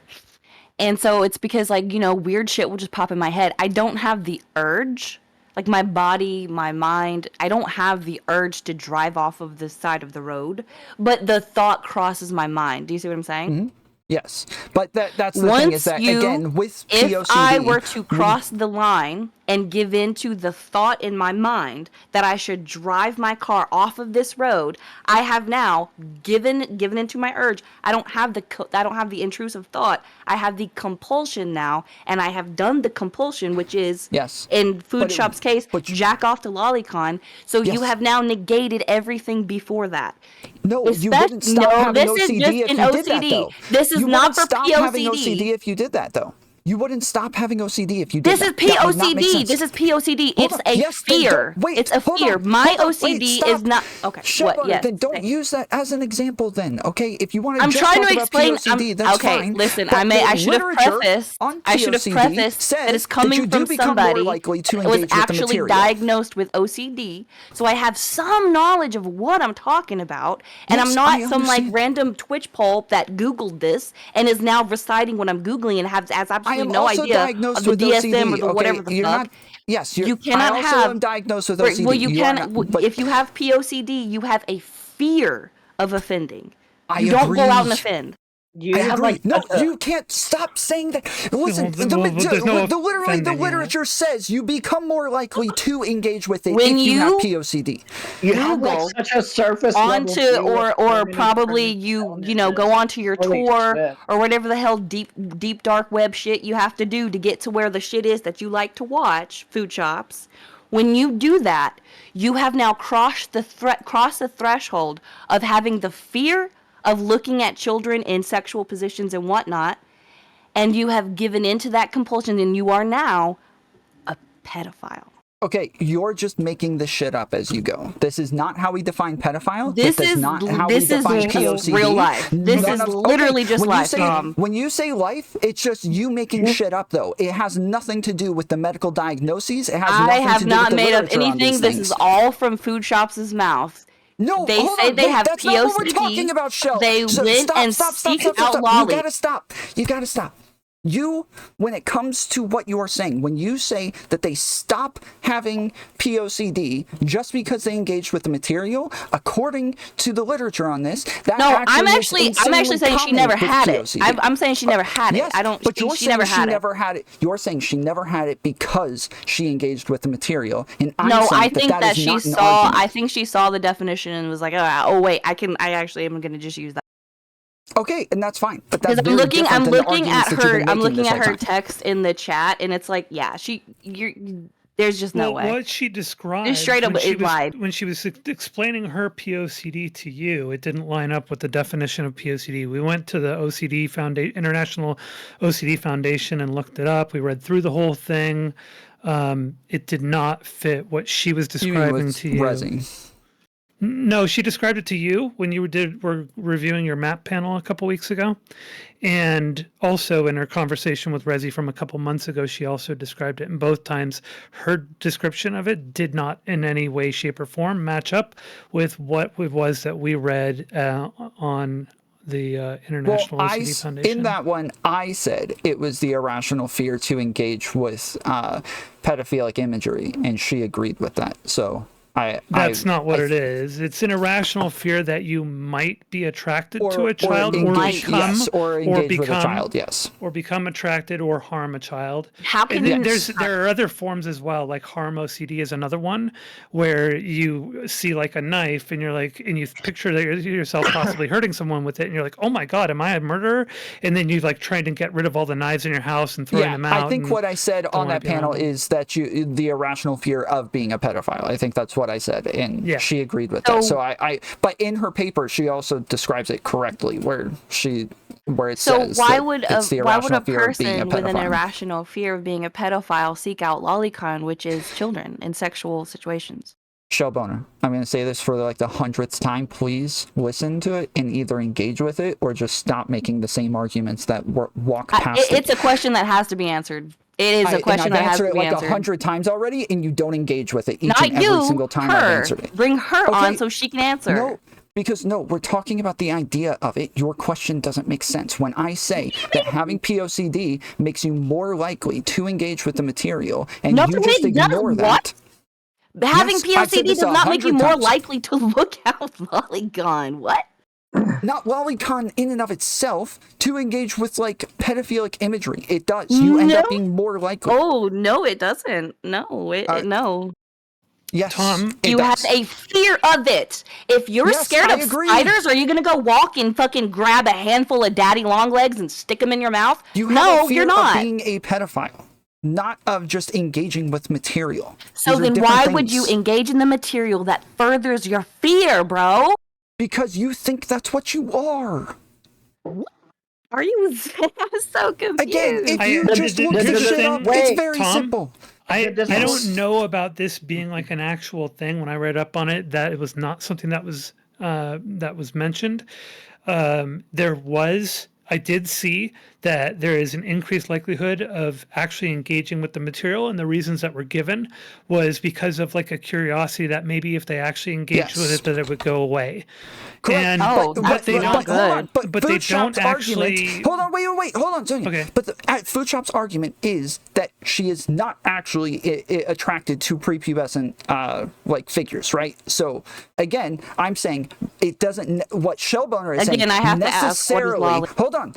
And so it's because, like, weird shit will just pop in my head. I don't have the urge, like my body, my mind, I don't have the urge to drive off of the side of the road, but the thought crosses my mind. Do you see what I'm saying? Yes, but that's the thing, is that, again, with POCD... If I were to cross the line and give in to the thought in my mind that I should drive my car off of this road, I have now given into my urge. I don't have the intrusive thought. I have the compulsion now, and I have done the compulsion, which is, Yes. in Food Shop's case, but you- jack off to lolicon. So you Yes. have now negated everything before that. No, you wouldn't stop having this is OCD just if an you did that, OCD. though. This is You not wouldn't for stop having OCD POCD. if you did that, though. You wouldn't stop having OCD if you did This is that. That would not make POCD. sense. This is POCD. Hold It's on. a Yes, then fear. wait, It's a hold fear. on, My hold on, OCD wait, is not okay. What? Yes. Then don't use that as an example. Then, okay? If you want to I'm just trying talk to about explain. POCD, that's okay, fine. listen. But I should have literature prefaced. on I should have POCD prefaced says that it's coming you do from become somebody more likely to that was engage with the actually material. diagnosed with OCD. So I have some knowledge of what I'm talking about, and Yes, I'm not I some like understand. random Twitch pulp that Googled this and is now reciting what I'm Googling and has I absolutely am no also idea diagnosed of the with DSM OCD. or the Okay, whatever the you're fuck. not. Yes, You I cannot also have. am diagnosed with Well, OCD. you are can. not, but If you have POCD, you have a fear of offending. I You don't go out and agree. offend. You I have agree. like No, such a- you can't stop saying that. Listen, there's no offending the in it. literature says you become more likely to engage with it When if you have you POCD. you have like Google such a surface level onto view of or so many probably different you know go illnesses. onto your Holy tour shit. or whatever the hell deep dark web shit you have to do to get to where the shit is that you like to watch, food shops. When you do that, you have now crossed the threshold of having the fear of looking at children in sexual positions and whatnot, and you have given into that compulsion, and you are now a pedophile. Okay, you're just making this shit up as you go. This is not how we define pedophile. This is is not how this we is define POCD. real life. This is literally just when life, you say, Tom. When you say life, it's just you making shit up, though. It has nothing to do with the medical diagnoses. It has I nothing have to do not with the made up literature on anything. these This things. is all from FoodShops' mouth. No, They hold say on, they wait, have that's not what we're POCD. talking about, Shell. They went and seek out You lolly. gotta stop. You gotta stop. You, when it comes to what you are saying, when you say that they stop having POCD just because they engaged with the material, according to the literature on this, that No, I'm is actually insanely saying she common never with had it. POCD. I'm saying she never had it. Yes, I don't. but you're she saying never she had it. never had it. You're saying she never had it because she engaged with the material. And I'm No, saying I think that is she not an saw. argument. I think she saw the definition and was like, oh wait, I actually am going to just use that. Okay, and that's fine. But that's Because very I'm different than the looking arguments at that you've her. been I'm making looking this at whole her time. text in the chat, and it's like, yeah, there's just no way. What she described Just straight up when she lied. when she was explaining her POCD to you, it didn't line up with the definition of POCD. We went to the OCD International OCD Foundation and looked it up. We read through the whole thing. It did not fit what she was describing to you. Resi. No, she described it to you when you were reviewing your map panel a couple weeks ago. And also in her conversation with Resi from a couple months ago, she also described it. And both times her description of it did not in any way, shape, or form match up with what it was that we read on the International OCD Foundation. In that one, I said it was the irrational fear to engage with pedophilic imagery, and she agreed with that. So that's not what it is. It's an irrational fear that you might be attracted to a child or become attracted or harm a child. How can there are other forms as well, like harm OCD is another one where you see like a knife and you're like, and you picture yourself possibly hurting someone with it, and you're like, oh my god, am I a murderer? And then you like trying to get rid of all the knives in your house and throwing them out. I think what I said on that panel is that the irrational fear of being a pedophile. I think that's what I said, and she agreed with that. So but in her paper, she also describes it correctly, where it says why that would it's the a irrational fear of being a person with an pedophile. irrational fear of being a pedophile seek out lolicon, which is children in sexual situations? Shell Boner, I'm going to say this for like the 100th time. Please listen to it and either engage with it or just stop making the same arguments that walk past it. It's a question that has to be answered. It is a question that has to be answered. I've answered it like 100 times already, and you don't engage with it each Not and every you, single time her. I've answered it. Bring her on so she can answer. No, because we're talking about the idea of it. Your question doesn't make sense. When I say that having POCD makes you more likely to engage with the material, and you just ignore that. Having POCD does not make you more likely to look out lolicon. What? Not lolicon in and of itself to engage with like pedophilic imagery. It does. You end up being more likely. Oh no, it doesn't. No, no. Yes, Tom, you have a fear of it. If you're scared of spiders, are you gonna go walk and fucking grab a handful of daddy long legs and stick them in your mouth? You're not. Of being a pedophile, not of just engaging with material. So then why would you engage in the material that furthers your fear, bro? because you think that's what you are. Are you? I'm so confused. Again, if you I- just th- look th- this here's the shit thing, up, it's Wait, very Tom, simple. I Yes. don't know about this being like an actual thing. When I read up on it, that it was not something that was mentioned. I did see that there is an increased likelihood of actually engaging with the material, and the reasons that were given was because of like a curiosity that maybe if they actually engaged with Yes. it, that it would go away. Correct. And Oh, what they don't, hold on. But but they Food Shop's don't argument. actually. Hold on, wait. Hold on, Sonia. Okay. But Food Shop's argument is that she is not actually attracted to prepubescent like figures, right? So again, I'm saying it doesn't. What Shellboner is saying Again, I have to ask, what is necessarily. lolly? Hold on.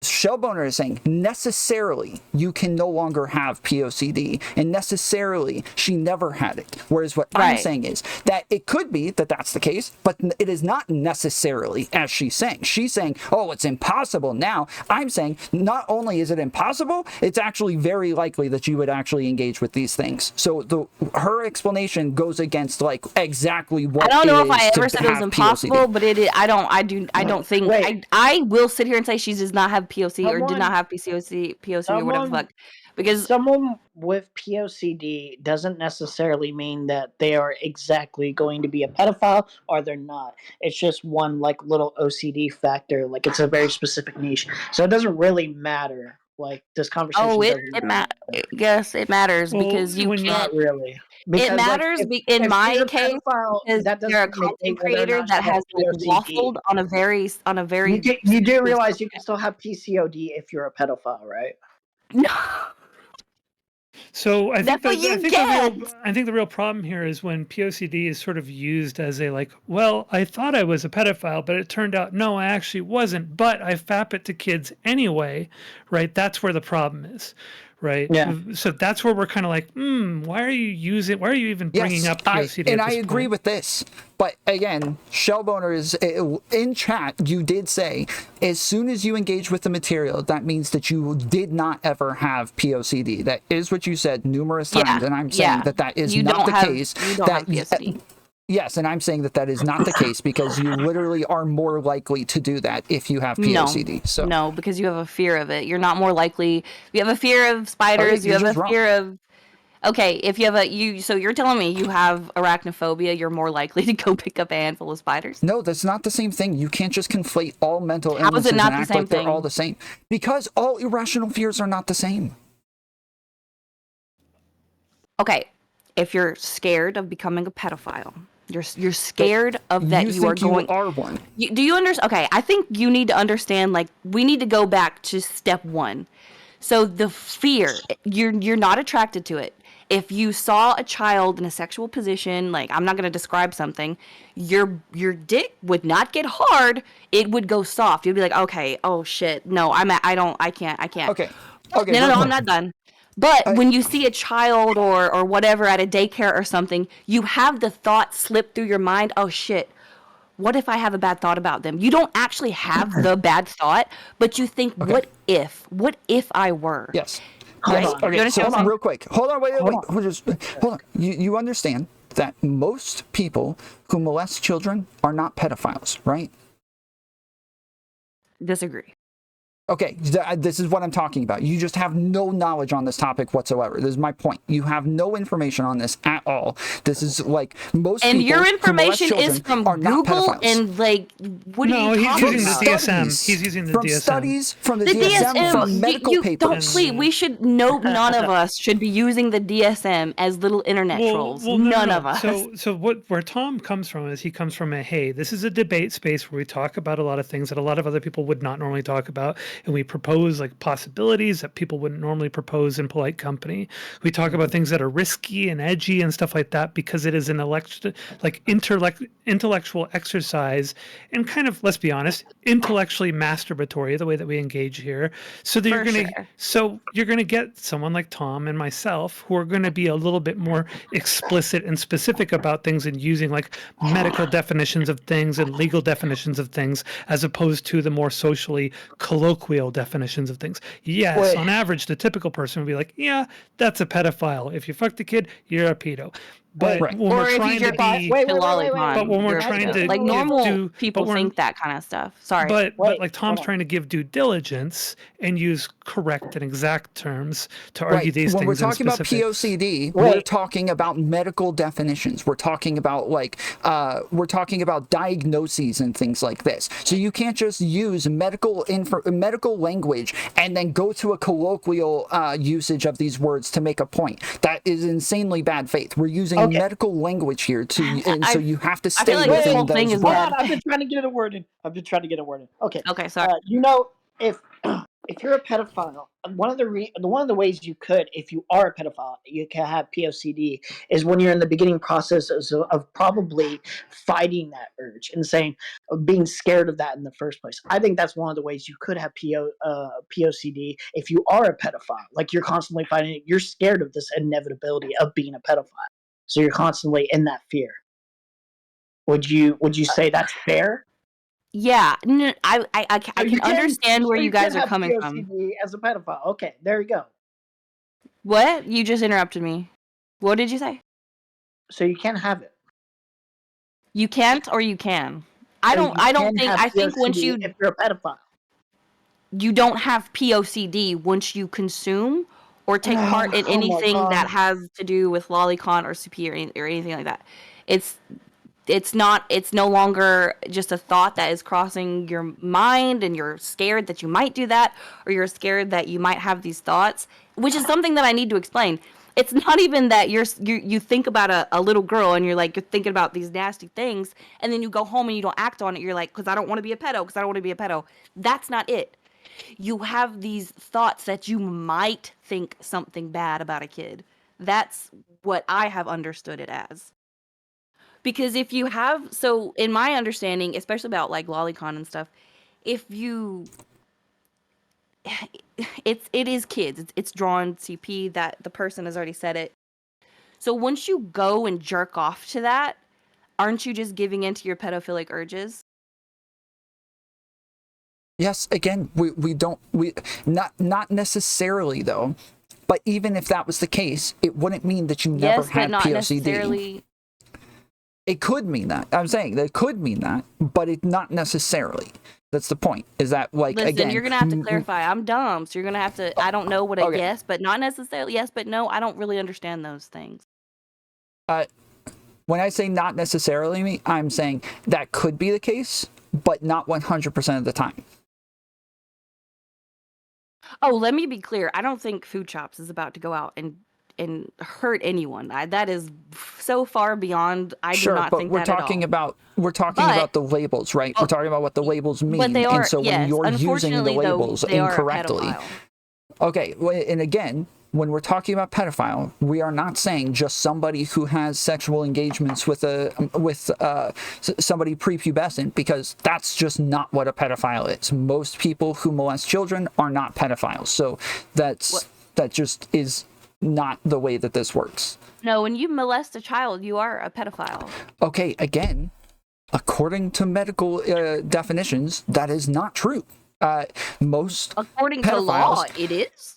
Shellboner is saying necessarily you can no longer have POCD, and necessarily she never had it. Whereas what I'm Right. saying is that it could be that that's the case, but it is not necessarily as she's saying. She's saying, oh, it's impossible now. I'm saying not only is it impossible, it's actually very likely that you would actually engage with these things. So her explanation goes against like exactly what I don't know it if I is to ever said it was have impossible, POCD. but it is. I don't think. Wait. I will sit here and say she does not have POC or did Someone- not have POC or whatever the someone- fuck. Because Someone with POCD doesn't necessarily mean that they are exactly going to be a pedophile or they're not. It's just one like little OCD factor. Like it's a very specific niche, so it doesn't really matter. Like this conversation doesn't yes, it matters Well, because you when you- can't. Not really. Because, It matters like, in if my she's a case pedophile, because that doesn't you're a negate content whether or creator not that she has like POCD. waffled on a very. You do realize you can still have PCOD if you're a pedophile, right? No. So I think That's what you I think the real problem here is when POCD is sort of used as a like, well, I thought I was a pedophile, but it turned out no, I actually wasn't, but I fap it to kids anyway, right? That's where the problem is, right? Yeah. So that's where we're kind of like, why are you even bringing up POCD? And at I this agree point? with this. But again, Shellboner is in chat. You did say as soon as you engage with the material, that means that you did not ever have POCD. That is what you said numerous times, and I'm saying that is You not don't the have- case. You don't have POCD. Yes, and I'm saying that is not the case because you literally are more likely to do that if you have POCD. So No, because you have a fear of it. You're not more likely. You have a fear of spiders. Okay, you have you're a just wrong. fear of. Okay, if you have so you're telling me you have arachnophobia, you're more likely to go pick up a handful of spiders? No, that's not the same thing. You can't just conflate all mental How is illnesses it not and the act same like they're all thing? the same. Because all irrational fears are not the same. Okay, if you're scared of becoming a pedophile, you're scared of that you are think going. you are one. Do you understand? Okay, I think you need to understand. Like, we need to go back to step one. So the fear, you're not attracted to it. If you saw a child in a sexual position, like I'm not going to describe something, your dick would not get hard. It would go soft. You'd be like, okay, oh shit, no, I can't. Okay. No, real I'm quick. not done. But when you see a child or whatever at a daycare or something, you have the thought slip through your mind, oh shit, what if I have a bad thought about them? You don't actually have the bad thought, but you think, what if I were? Yes. Right? Yes. You Okay. understand So what I'm saying? real quick. Hold on. Wait. Hold Hold on. You understand that most people who molest children are not pedophiles, right? Disagree. Okay, this is what I'm talking about. You just have no knowledge on this topic whatsoever. This is my point. You have no information on this at all. This is like most And people your who molest information is children from are not Google pedophiles. and like, what No, are you he's talking using the about? DSM. He's using the from DSM. studies from the The DSM, DSM, from medical you papers. don't please. We should none of us should be using the DSM as little internet trolls. None of us. So where Tom comes from is he comes from hey, this is a debate space where we talk about a lot of things that a lot of other people would not normally talk about, and we propose like possibilities that people wouldn't normally propose in polite company. We talk about things that are risky and edgy and stuff like that because it is an intellectual exercise and kind of, let's be honest, intellectually masturbatory the way that we engage here. So that you're gonna get someone like Tom and myself who are gonna be a little bit more explicit and specific about things and using like medical definitions of things and legal definitions of things as opposed to the more socially colloquial definitions of things. Yes, on average, the typical person would be like, yeah, that's a pedophile. If you fuck the kid, you're a pedo. But Right. when Or we're if trying you to jerk off be, Wait, to lolicon, but when we're you're a trying pedo. to like give normal due, people but we're, think that kind of stuff. Sorry. but Wait, like Tom's hold on. trying to give due diligence and use correct and exact terms to argue Right. these When we're things in talking about specifics. POCD, we're talking about medical definitions. We're talking about we're talking about diagnoses and things like this. So you can't just use medical language and then go to a colloquial usage of these words to make a point. That is insanely bad faith. We're using medical language here and so you have to stay like this within whole thing those is words. bad. I've been trying to get it worded. Okay. Okay, sorry. You know, if you're a pedophile, one of the ways you could, if you are a pedophile, you can have POCD is when you're in the beginning process of probably fighting that urge and saying, being scared of that in the first place. I think that's one of the ways you could have POCD if you are a pedophile. Like you're constantly fighting it. You're scared of this inevitability of being a pedophile. So you're constantly in that fear. Would you say that's fair? Yeah, no, I can understand where you guys are coming from. POCD as a pedophile. Okay, there you go. What? You just interrupted me. What did you say? So you can't have it. You can't or you can? I So don't think I think once POCD if you're a pedophile. you don't have POCD once you consume or take part in anything that has to do with lolicon or CP or anything like that. It's no longer just a thought that is crossing your mind and you're scared that you might do that or you're scared that you might have these thoughts, which is something that I need to explain. It's not even that you think about a little girl and you're thinking about these nasty things and then you go home and you don't act on it. You're like, because I don't want to be a pedo. That's not it. You have these thoughts that you might think something bad about a kid. That's what I have understood it as. Because if you have, so in my understanding, especially about like lolicon and stuff, if you, it is kids. It's drawn CP that the person has already said it. So once you go and jerk off to that, aren't you just giving into your pedophilic urges? Yes, again, we not necessarily though, but even if that was the case, it wouldn't mean that you never Yes, had but not POCD. necessarily. It could mean that. I'm saying that it could mean that, but it not necessarily. That's the point. Is that Listen, again? You're gonna have to clarify. I'm dumb, so you're gonna have to. I don't know what a Okay. yes, but not necessarily yes, but no. I don't really understand those things. When I say not necessarily, I'm saying that could be the case, but not 100% of the time. Oh, let me be clear. I don't think FoodShops is about to go out and hurt anyone. That is so far beyond. I do not think that at all. We're talking about the labels, right? We're talking about what the labels mean, But they are, and so when you're using the labels incorrectly, okay. And again, when we're talking about pedophile, we are not saying just somebody who has sexual engagements with somebody prepubescent, because that's just not what a pedophile is. Most people who molest children are not pedophiles, so that just is not the way that this works. No, when you molest a child, you are a pedophile. Okay, again, according to medical definitions, that is not true. Most according pedophiles, to law, it is.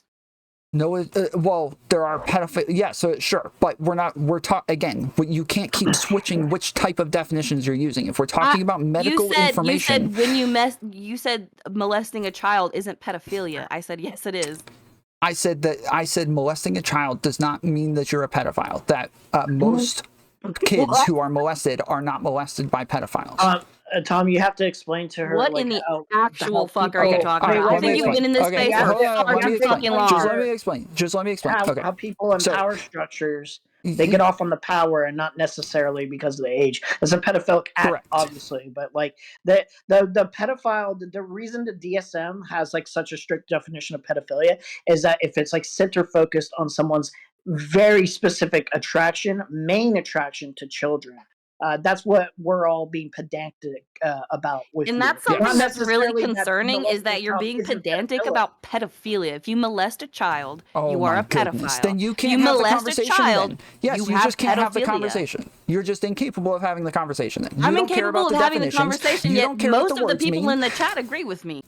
No, well, there are pedophiles. Yeah, so sure, but we're talking again. You can't keep switching which type of definitions you're using. If we're talking about medical information, you said molesting a child isn't pedophilia. I said yes, it is. I said molesting a child does not mean that you're a pedophile. That most kids who are molested are not molested by pedophiles. Tom, you have to explain to her. What in the actual fuck are you talking about? I think you've been in this space for fucking long. Just let me explain. How people in power structures, they get off on the power and not necessarily because of the age. It's a pedophilic act, obviously, but like the pedophile, the reason the DSM has like such a strict definition of pedophilia is that if it's like center focused on someone's very specific main attraction to children. That's what we're all being pedantic about. And that's something that's really concerning is that you're being pedantic about pedophilia. If you molest a child, you are a pedophile. Then you can't have the conversation. Then. Yes, you just can't have the conversation. You're just incapable of having the conversation. Then I'm incapable of having the conversation. Yet most of the people in the chat agree with me.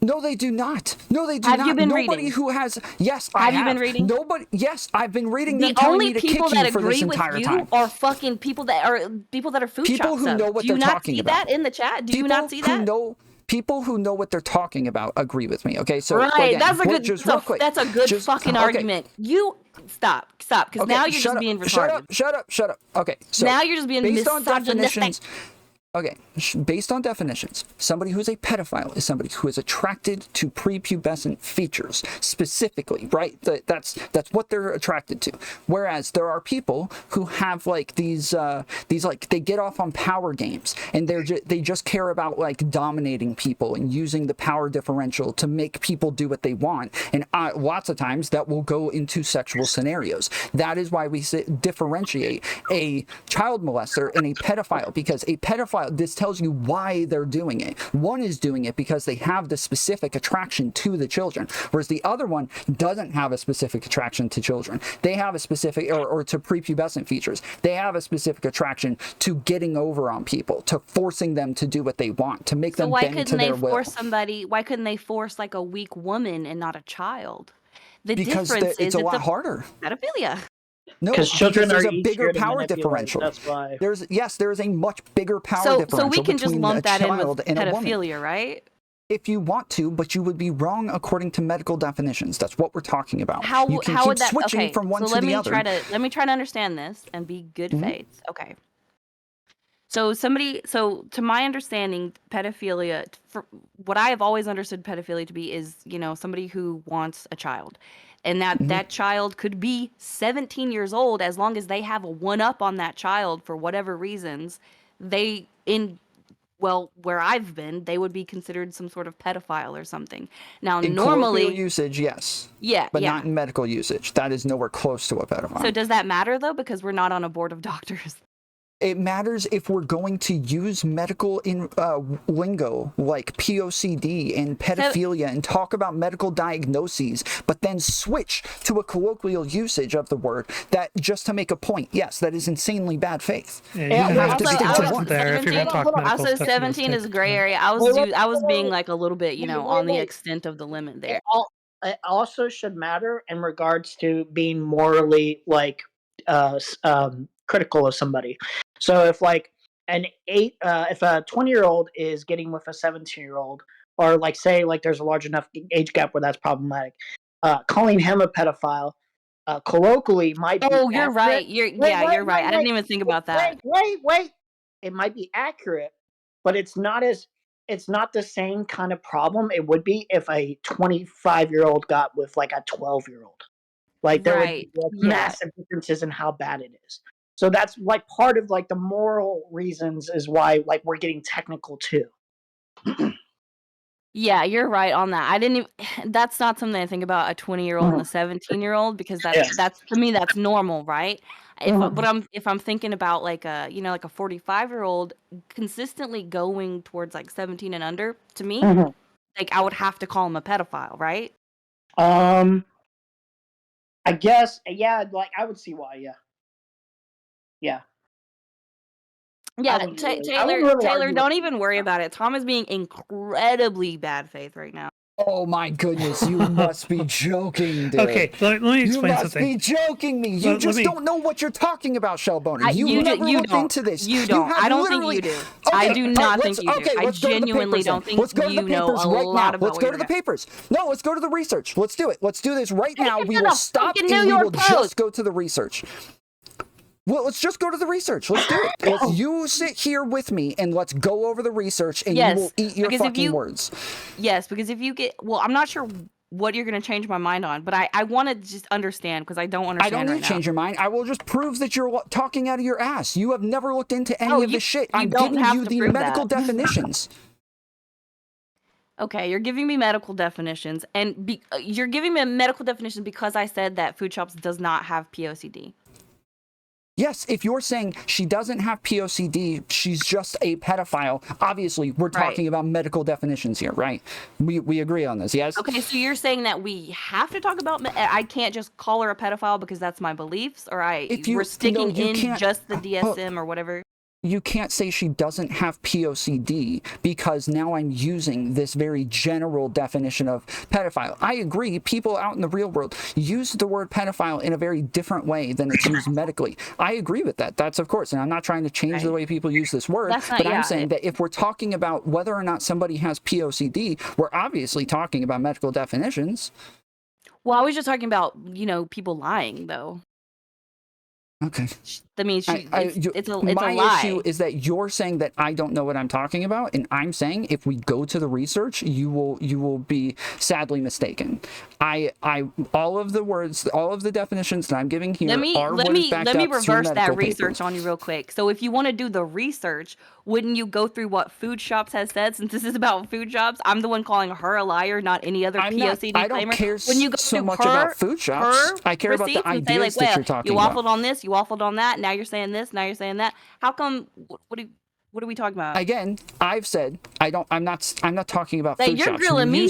No, they do not. No, they do Have not. you been Nobody reading? who has. Yes, I have. Have you been reading? Nobody. Yes, I've been reading them The telling only me to kick people that you for this agree with entire you time. are fucking people that are food People shop who subs. know what Do you they're not talking see about. that in the chat? Do you not see that? People who know what they're talking about agree with me. Okay, so Right, again, that's a we're good. just real quick. That's a good Just- fucking okay, argument. You stop, because Okay, now you're shut just up, being shut retarded. up, shut up. Okay, so Now you're just being based on misogynistic. definitions. Okay, based on definitions, somebody who's a pedophile is somebody who is attracted to prepubescent features specifically, right? That's what they're attracted to. Whereas there are people who have like these like they get off on power games and they just care about like dominating people and using the power differential to make people do what they want. And lots of times that will go into sexual scenarios. That is why we differentiate a child molester and a pedophile, because a pedophile, this tells you why they're doing it. One is doing it because they have the specific attraction to the children, whereas the other one doesn't have a specific attraction to children. They have a specific, or to prepubescent features. They have a specific attraction to getting over on people, to forcing them to do what they want, to make them bend to their will. Why couldn't they force like a weak woman and not a child? The Because difference is it's a lot harder. pedophilia. No, Because children there's are a bigger easier to power manipulate, differential. that's why. There is a much bigger power differential So we can just between lump a that in child with and a woman. pedophilia, right? If you want to, but you would be wrong according to medical definitions. That's what we're talking about. How you can how keep would that? switching Okay, from one so to let the me other. let me try to understand this and be good Mhm. faith. Okay. So to my understanding, pedophilia, for what I have always understood pedophilia to be is, somebody who wants a child. And that child could be 17 years old, as long as they have a one-up on that child for whatever reasons, where I've been, they would be considered some sort of pedophile or something. Now, In colloquial normally, usage, yes. yeah, But yeah. not in medical usage. That is nowhere close to a pedophile. So does that matter though? Because we're not on a board of doctors. It matters if we're going to use medical lingo like POCD and pedophilia and talk about medical diagnoses, but then switch to a colloquial usage of the word that just to make a point. Yes, that is insanely bad faith. Yeah, you have to Also, be I was consistent there if you're going to talk medical Also, stuff. 17 is a gray area. I was being like a little bit, on the extent of the limit there. It also should matter in regards to being morally critical of somebody. So if like if a 20-year-old is getting with a 17-year-old, or like say like there's a large enough age gap where that's problematic, calling him a pedophile colloquially might be Oh, you're accurate. right. You're right. I didn't even think about that. Wait. It might be accurate, but it's not the same kind of problem it would be if a 25-year-old got with like a 12-year-old. Like there would be massive differences in how bad it is. So that's like part of like the moral reasons is why like we're getting technical too. Yeah, you're right on that. I didn't even, that's not something I think about a 20-year-old and a 17-year-old, because that's to me that's normal, right? If I'm thinking about like a like a 45-year-old consistently going towards like 17 and under, to me, like I would have to call him a pedophile, right? I guess like I would see why, yeah. Yeah, Taylor, Taylor, don't even worry about it. Tom is being incredibly bad faith right now. Oh my goodness, you must be joking, dude. Okay, let me explain you must something. be joking me. You just don't know what you're talking about, Shellboner. You never looked into this. You don't. I don't think you do. I do not think you do. I genuinely don't think you know a lot about Let's go to the papers. No, let's go to the research. Let's do it. Let's do this right now. We will stop and we will just go to the research. Well, let's just go to the research. Let's do it. You sit here with me and let's go over the research and you will eat your fucking words. Yes, because if you I'm not sure what you're going to change my mind on, but I want to just understand, because I don't understand. I don't need to change your mind. I will just prove that you're talking out of your ass. You have never looked into any of this shit. I'm giving you the medical definitions. Okay, you're giving me medical definitions, and you're giving me a medical definition because I said that FoodShops does not have POCD. Yes, if you're saying she doesn't have POCD, she's just a pedophile, obviously we're talking about medical definitions here, right? We agree on this, yes? Okay, so you're saying that we have to talk about, I can't just call her a pedophile because that's my beliefs, or we're sticking in just the DSM or whatever? you can't say she doesn't have POCD because now I'm using this very general definition of pedophile. I agree, people out in the real world use the word pedophile in a very different way than it's used medically. I agree with that. That's of course, and I'm not trying to change the way people use this word, but I'm saying that if we're talking about whether or not somebody has POCD, we're obviously talking about medical definitions. Well, I was just talking about, people lying, though. Okay. I mean, it's a lie. My issue is that you're saying that I don't know what I'm talking about, and I'm saying if we go to the research, you will be sadly mistaken. All of the words, all of the definitions that I'm giving here are what is backed up to medical papers. Let me reverse that research on you real quick. So if you want to do the research, wouldn't you go through what FoodShops has said? Since this is about FoodShops, I'm the one calling her a liar, not any other POCD claimer. I don't care so much about FoodShops. I care about the ideas that you're talking about. You waffled on this, you waffled on that. Now you're saying this, now you're saying that. How come? What are we talking about? Again, I've said I'm not talking about that FoodShops. You're grilling me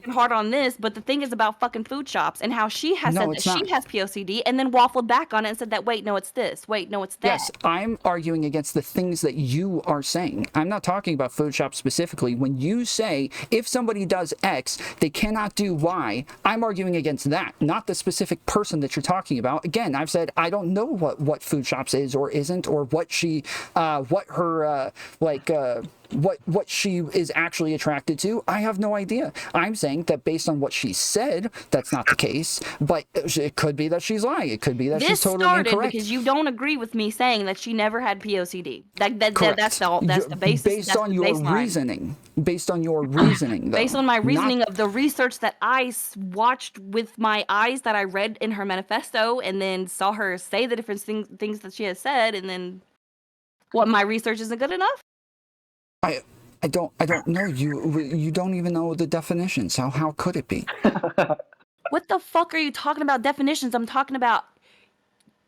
hard on this, but the thing is about fucking FoodShops and how she has said that she has POCD and then waffled back on it and said that wait, no, it's this. Wait, no, it's that. Yes, I'm arguing against the things that you are saying. I'm not talking about FoodShops specifically. When you say if somebody does X, they cannot do Y, I'm arguing against that, not the specific person that you're talking about. Again, I've said I don't know what FoodShops is or isn't, or what she, what her what she is actually attracted to. I have no idea. I'm saying that based on what she said, that's not the case, but it could be that she's lying. It could be that she's totally incorrect. This started because you don't agree with me saying that she never had POCD. That's the basis. Based on your reasoning. Based on your reasoning, though. Based on my reasoning of the research that I watched with my eyes that I read in her manifesto and then saw her say the different things that she has said, and then what, my research isn't good enough? I don't know. You don't even know the definitions. How could it be? What the fuck are you talking about definitions? I'm talking about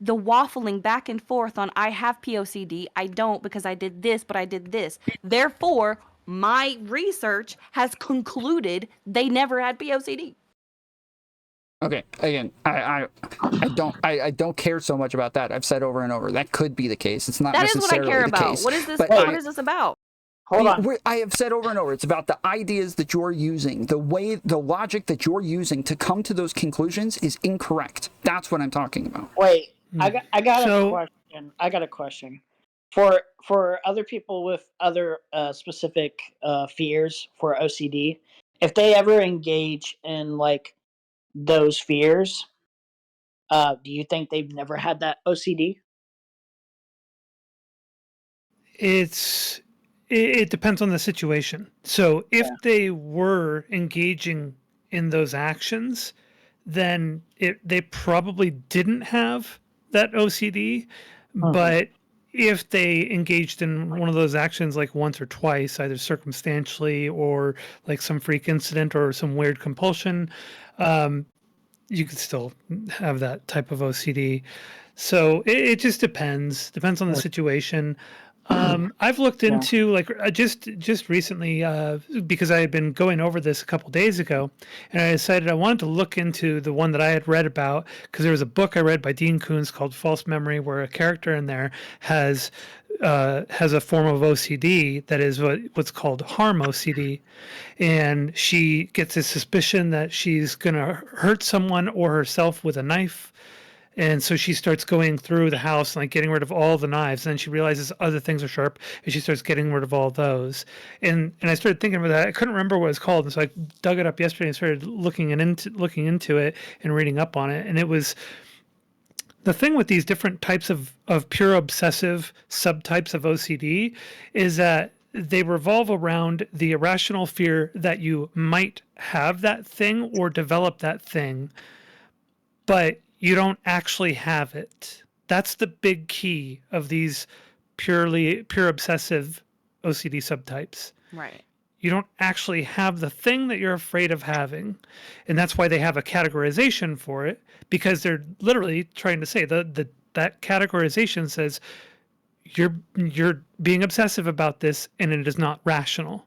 the waffling back and forth on I have POCD, I don't because I did this, but I did this. Therefore, my research has concluded they never had POCD. Okay, again, I don't care so much about that. I've said over and over that could be the case. It's not necessarily the case. What is this? What is this about? Hold on. I have said over and over, it's about the ideas that you're using. The logic that you're using to come to those conclusions is incorrect. That's what I'm talking about. Wait, I got a question. I got a question. For other people with other specific fears for OCD, if they ever engage in like those fears, do you think they've never had that OCD? It depends on the situation. So if they were engaging in those actions, then they probably didn't have that OCD. But if they engaged in one of those actions like once or twice, either circumstantially or like some freak incident or some weird compulsion, you could still have that type of OCD. So it just depends on the situation. I've looked into just recently because I had been going over this a couple days ago, and I decided I wanted to look into the one that I had read about, because there was a book I read by Dean Koontz called False Memory, where a character in there has a form of OCD that is what's called harm OCD, and she gets a suspicion that she's gonna hurt someone or herself with a knife. And so she starts going through the house and like getting rid of all the knives. And then she realizes other things are sharp, and she starts getting rid of all those. And I started thinking about that. I couldn't remember what it's called, and so I dug it up yesterday and started looking into it and reading up on it. And it was the thing with these different types of pure obsessive subtypes of OCD is that they revolve around the irrational fear that you might have that thing or develop that thing, but you don't actually have it. That's the big key of these pure obsessive OCD subtypes. Right. You don't actually have the thing that you're afraid of having. And that's why they have a categorization for it, because they're literally trying to say that categorization says you're being obsessive about this and it is not rational.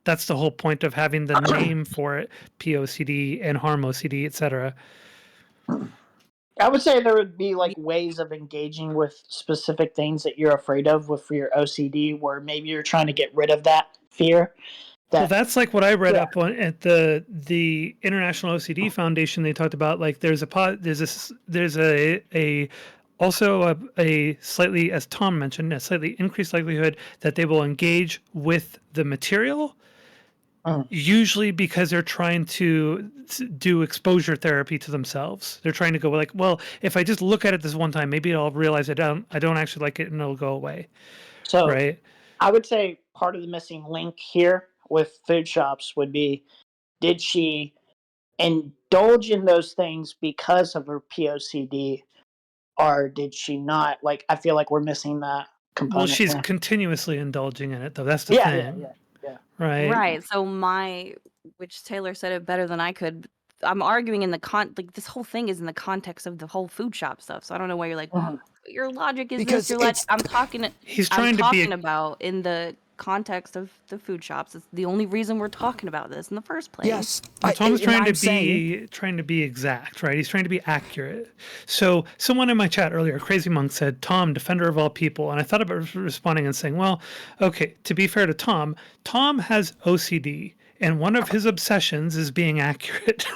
That's the whole point of having the name for it, POCD and harm OCD, etc. I would say there would be like ways of engaging with specific things that you're afraid of with your OCD, where maybe you're trying to get rid of that fear. Well, that's like what I read Yeah. up on at the International OCD Foundation. They talked about like there's a also a slightly, as Tom mentioned, a slightly increased likelihood that they will engage with the material, usually because they're trying to do exposure therapy to themselves. They're trying to go like, well, if I just look at it this one time, maybe I'll realize I don't actually like it and it'll go away. So Right. I would say part of the missing link here with food shops would be, did she indulge in those things because of her POCD, or did she not? Like, I feel like we're missing that component. Well, she's here. continuously indulging in it, though. That's the Yeah, thing. yeah. Right. Right. So which Taylor said it better than I could. I'm arguing in like this whole thing is in the context of the whole food shop stuff. So I don't know why you're like, your logic is Because this. Your logic. it's- I'm talking. He's I'm trying to be talking about in the context of the food shops. It's the only reason we're talking about this in the first place. Yes. Well, Tom is trying saying, to be exact, right? He's trying to be accurate. So someone in my chat earlier, Crazy Monk, said, "Tom, defender of all people," and I thought about responding and saying, "Well, okay. To be fair to Tom, Tom has OCD, and one of his obsessions is being accurate."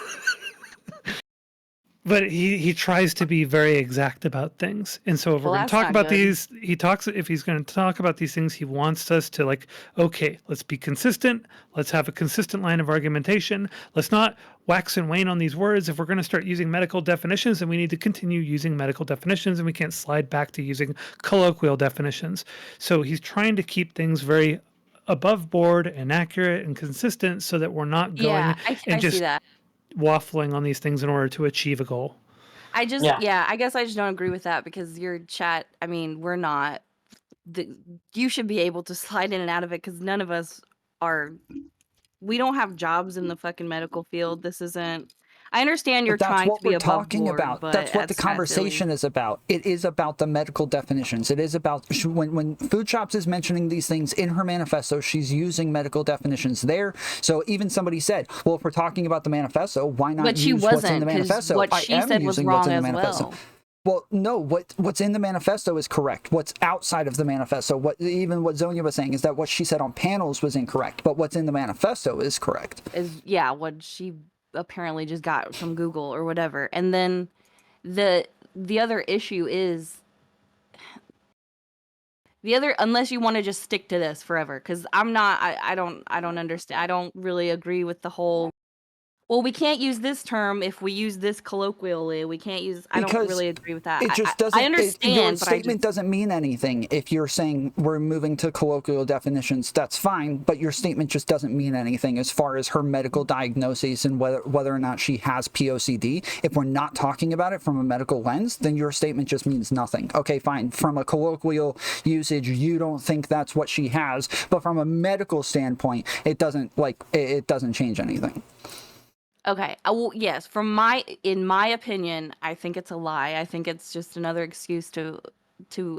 But he tries to be very exact about things. And so if we're Well, going to that's talk not about good. these, if he's going to talk about these things, he wants us to like, okay, let's be consistent. Let's have a consistent line of argumentation. Let's not wax and wane on these words. If we're going to start using medical definitions, then we need to continue using medical definitions, and we can't slide back to using colloquial definitions. So he's trying to keep things very above board and accurate and consistent so that we're not going Yeah, I and see just that. waffling on these things in order to achieve a goal. I just Yeah. I guess I just don't agree with that because your chat. I mean, we're not. You should be able to slide in and out of it because none of us are. We don't have jobs in the fucking medical field. This isn't. I understand you're but that's trying to what be we're above talking board, about. but That's what the that's kinda silly. conversation is about. It is about the medical definitions. It is about when Food Shops is mentioning these things in her manifesto, she's using medical definitions there. So even somebody said, well, if we're talking about the manifesto, why not But she use what's in wasn't, the 'cause manifesto? what I she am said was using what's in wrong the as manifesto. well. Well, no, what's in the manifesto is correct. What's outside of the manifesto, what Zonia was saying is that what she said on panels was incorrect, but what's in the manifesto is correct. What she apparently just got from Google or whatever. And then the other issue is unless you want to just stick to this forever, because I don't understand. I don't really agree with the whole, well, we can't use this term if we use this colloquially. We can't use. I don't really agree with that. It just doesn't. I understand, Your but statement doesn't mean anything. If you're saying we're moving to colloquial definitions, that's fine. But your statement just doesn't mean anything as far as her medical diagnoses and whether or not she has POCD. If we're not talking about it from a medical lens, then your statement just means nothing. Okay, fine. From a colloquial usage, you don't think that's what she has, but from a medical standpoint, it doesn't change anything. Okay. Well, yes. In my opinion, I think it's a lie. I think it's just another excuse to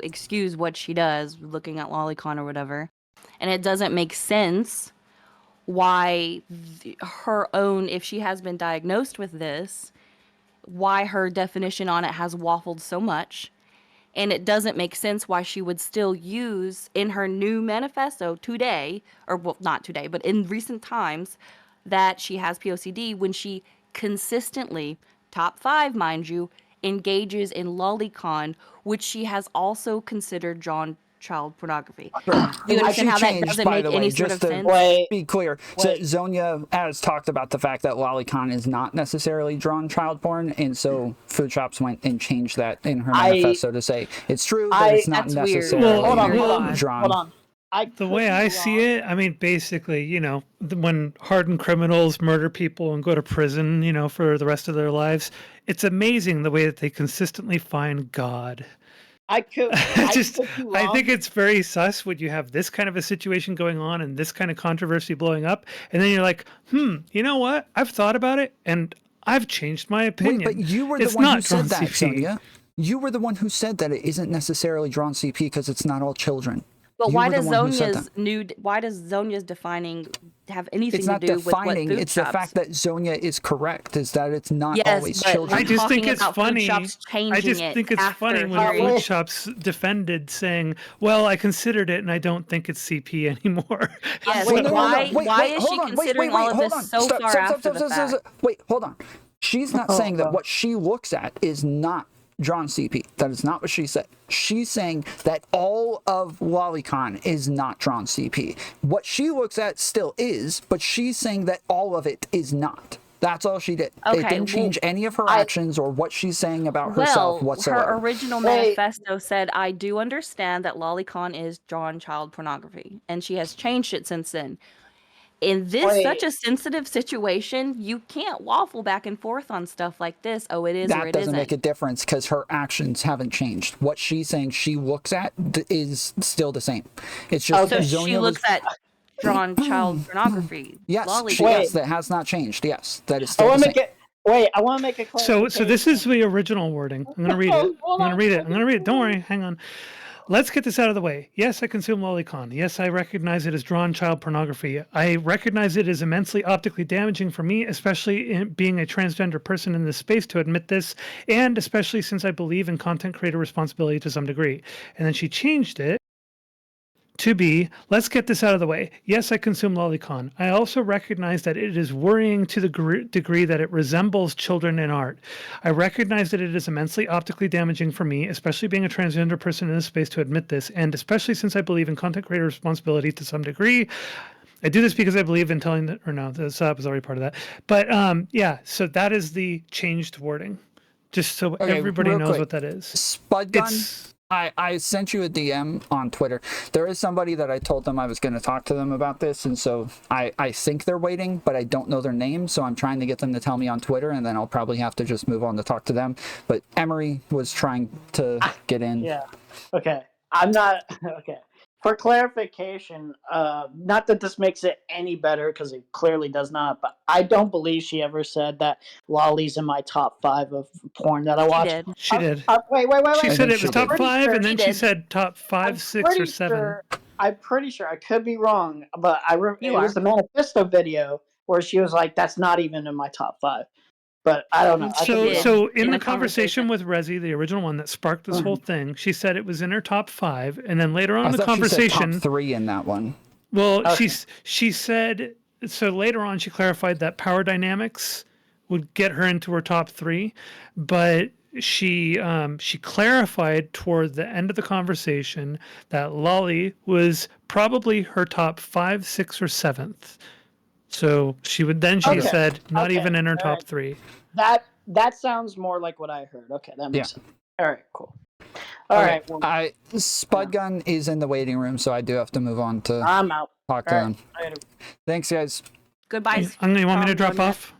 excuse what she does, looking at lolicon or whatever. And it doesn't make sense why her own, if she has been diagnosed with this, why her definition on it has waffled so much. And it doesn't make sense why she would still use in her new manifesto today, or well, not today, but in recent times, that she has POCD when she consistently, top 5, mind you, engages in lolicon, which she has also considered child pornography. You understand how that doesn't make any sort of sense? Be clear, so Zonia has talked about the fact that lolicon is not necessarily drawn child porn, and so Food Shops went and changed that in her manifesto to say it's true, but it's not necessarily drawn. Hold on. The way I see it, I mean, basically, when hardened criminals murder people and go to prison, for the rest of their lives, it's amazing the way that they consistently find God. I think it's very sus when you have this kind of a situation going on and this kind of controversy blowing up, and then you're like, you know what? I've thought about it and I've changed my opinion. Wait, but you were the one who said that, Sonia. You were the one who said that it isn't necessarily drawn CP because it's not all children. But You why were the does one who said Zonya's defining have anything it's to not do with what defining. food It's shops? the fact that Zonia is correct. Is that it's not Yes, always but children. I just think talking it's about funny. Food shops changing I just it think it's after funny when hearing- food shops defended saying, "Well, I considered it, and I don't think it's CP anymore." Yes, Wait, but no, why? no, no. Why is hold she on. considering all of hold this on. so far after the fact? Wait, hold on. She's not Oh, saying that God. what she looks at is not drawn CP. That is not what she said. She's saying that all of Lolicon is not drawn CP. What she looks at still is, but she's saying that all of it is not. That's all she did. Okay, It didn't change any of her actions or what she's saying about herself whatsoever. Her original manifesto said, "I do understand that lolicon is drawn child pornography," and she has changed it since then. In this such a sensitive situation, you can't waffle back and forth on stuff like this. Oh, it is or That it doesn't isn't. make a difference because her actions haven't changed. What she's saying she looks at is still the same. It's just So Zonia she looks at drawn child pornography. yes, lolicon. yes, that has not changed. Yes, that is I still want the to same. make it. Wait, I want to make a clarification. So this is the original wording. I'm going to read it. I'm going to read it. I'm going to read it. Don't worry. Hang on. Let's get this out of the way. Yes, I consume lolicon. Yes, I recognize it as drawn child pornography. I recognize it as immensely optically damaging for me, especially in being a transgender person in this space, to admit this, and especially since I believe in content creator responsibility to some degree. And then she changed it to be, let's get this out of the way. Yes, I consume lolicon. I also recognize that it is worrying to the degree that it resembles children in art. I recognize that it is immensely optically damaging for me, especially being a transgender person in this space, to admit this, and especially since I believe in content creator responsibility to some degree. I do this because I believe in telling that, or no, the setup is already part of that. But yeah, so that is the changed wording. Just so everybody real knows quick. what that is. Spud gun. It's I sent you a DM on Twitter. There is somebody that I told them I was going to talk to them about this, and so I think they're waiting, but I don't know their name, so I'm trying to get them to tell me on Twitter, and then I'll probably have to just move on to talk to them. But Emery was trying to get in. Yeah. Okay. I'm not. Okay. For clarification, not that this makes it any better because it clearly does not, but I don't believe she ever said that Lolly's in my top 5 of porn that I watch. did. She did. Wait. She said think it was she top did. 5, and then She she did. said top 5, 6, or 7. I'm pretty sure. I could be wrong, but it You was are. the Manifesto video where she was like, "That's not even in my top 5." But I don't know. I could be wrong. So in In the the conversation conversation. with Resi, the original one that sparked this whole thing, she said it was in her top 5, and then later on I in the thought she said conversation, top 3 in that one. well, Okay. she said, so later on she clarified that power dynamics would get her into her top 3, but she clarified toward the end of the conversation that Lolly was probably her top 5, 6, or 7th. So she said not Okay. even in her All top right. 3. That sounds more like what I heard. Okay, that makes sense. All right, cool. All Okay, right, well, Spud gun is in the waiting room, so I do have to move on to I'm out. talk to All them. right, later. Thanks, guys. Goodbye. You want me to Tom, drop Sonia. off?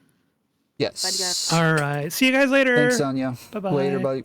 Yes. All right. See you guys later. Thanks, Sonia. Bye-bye. Later, buddy.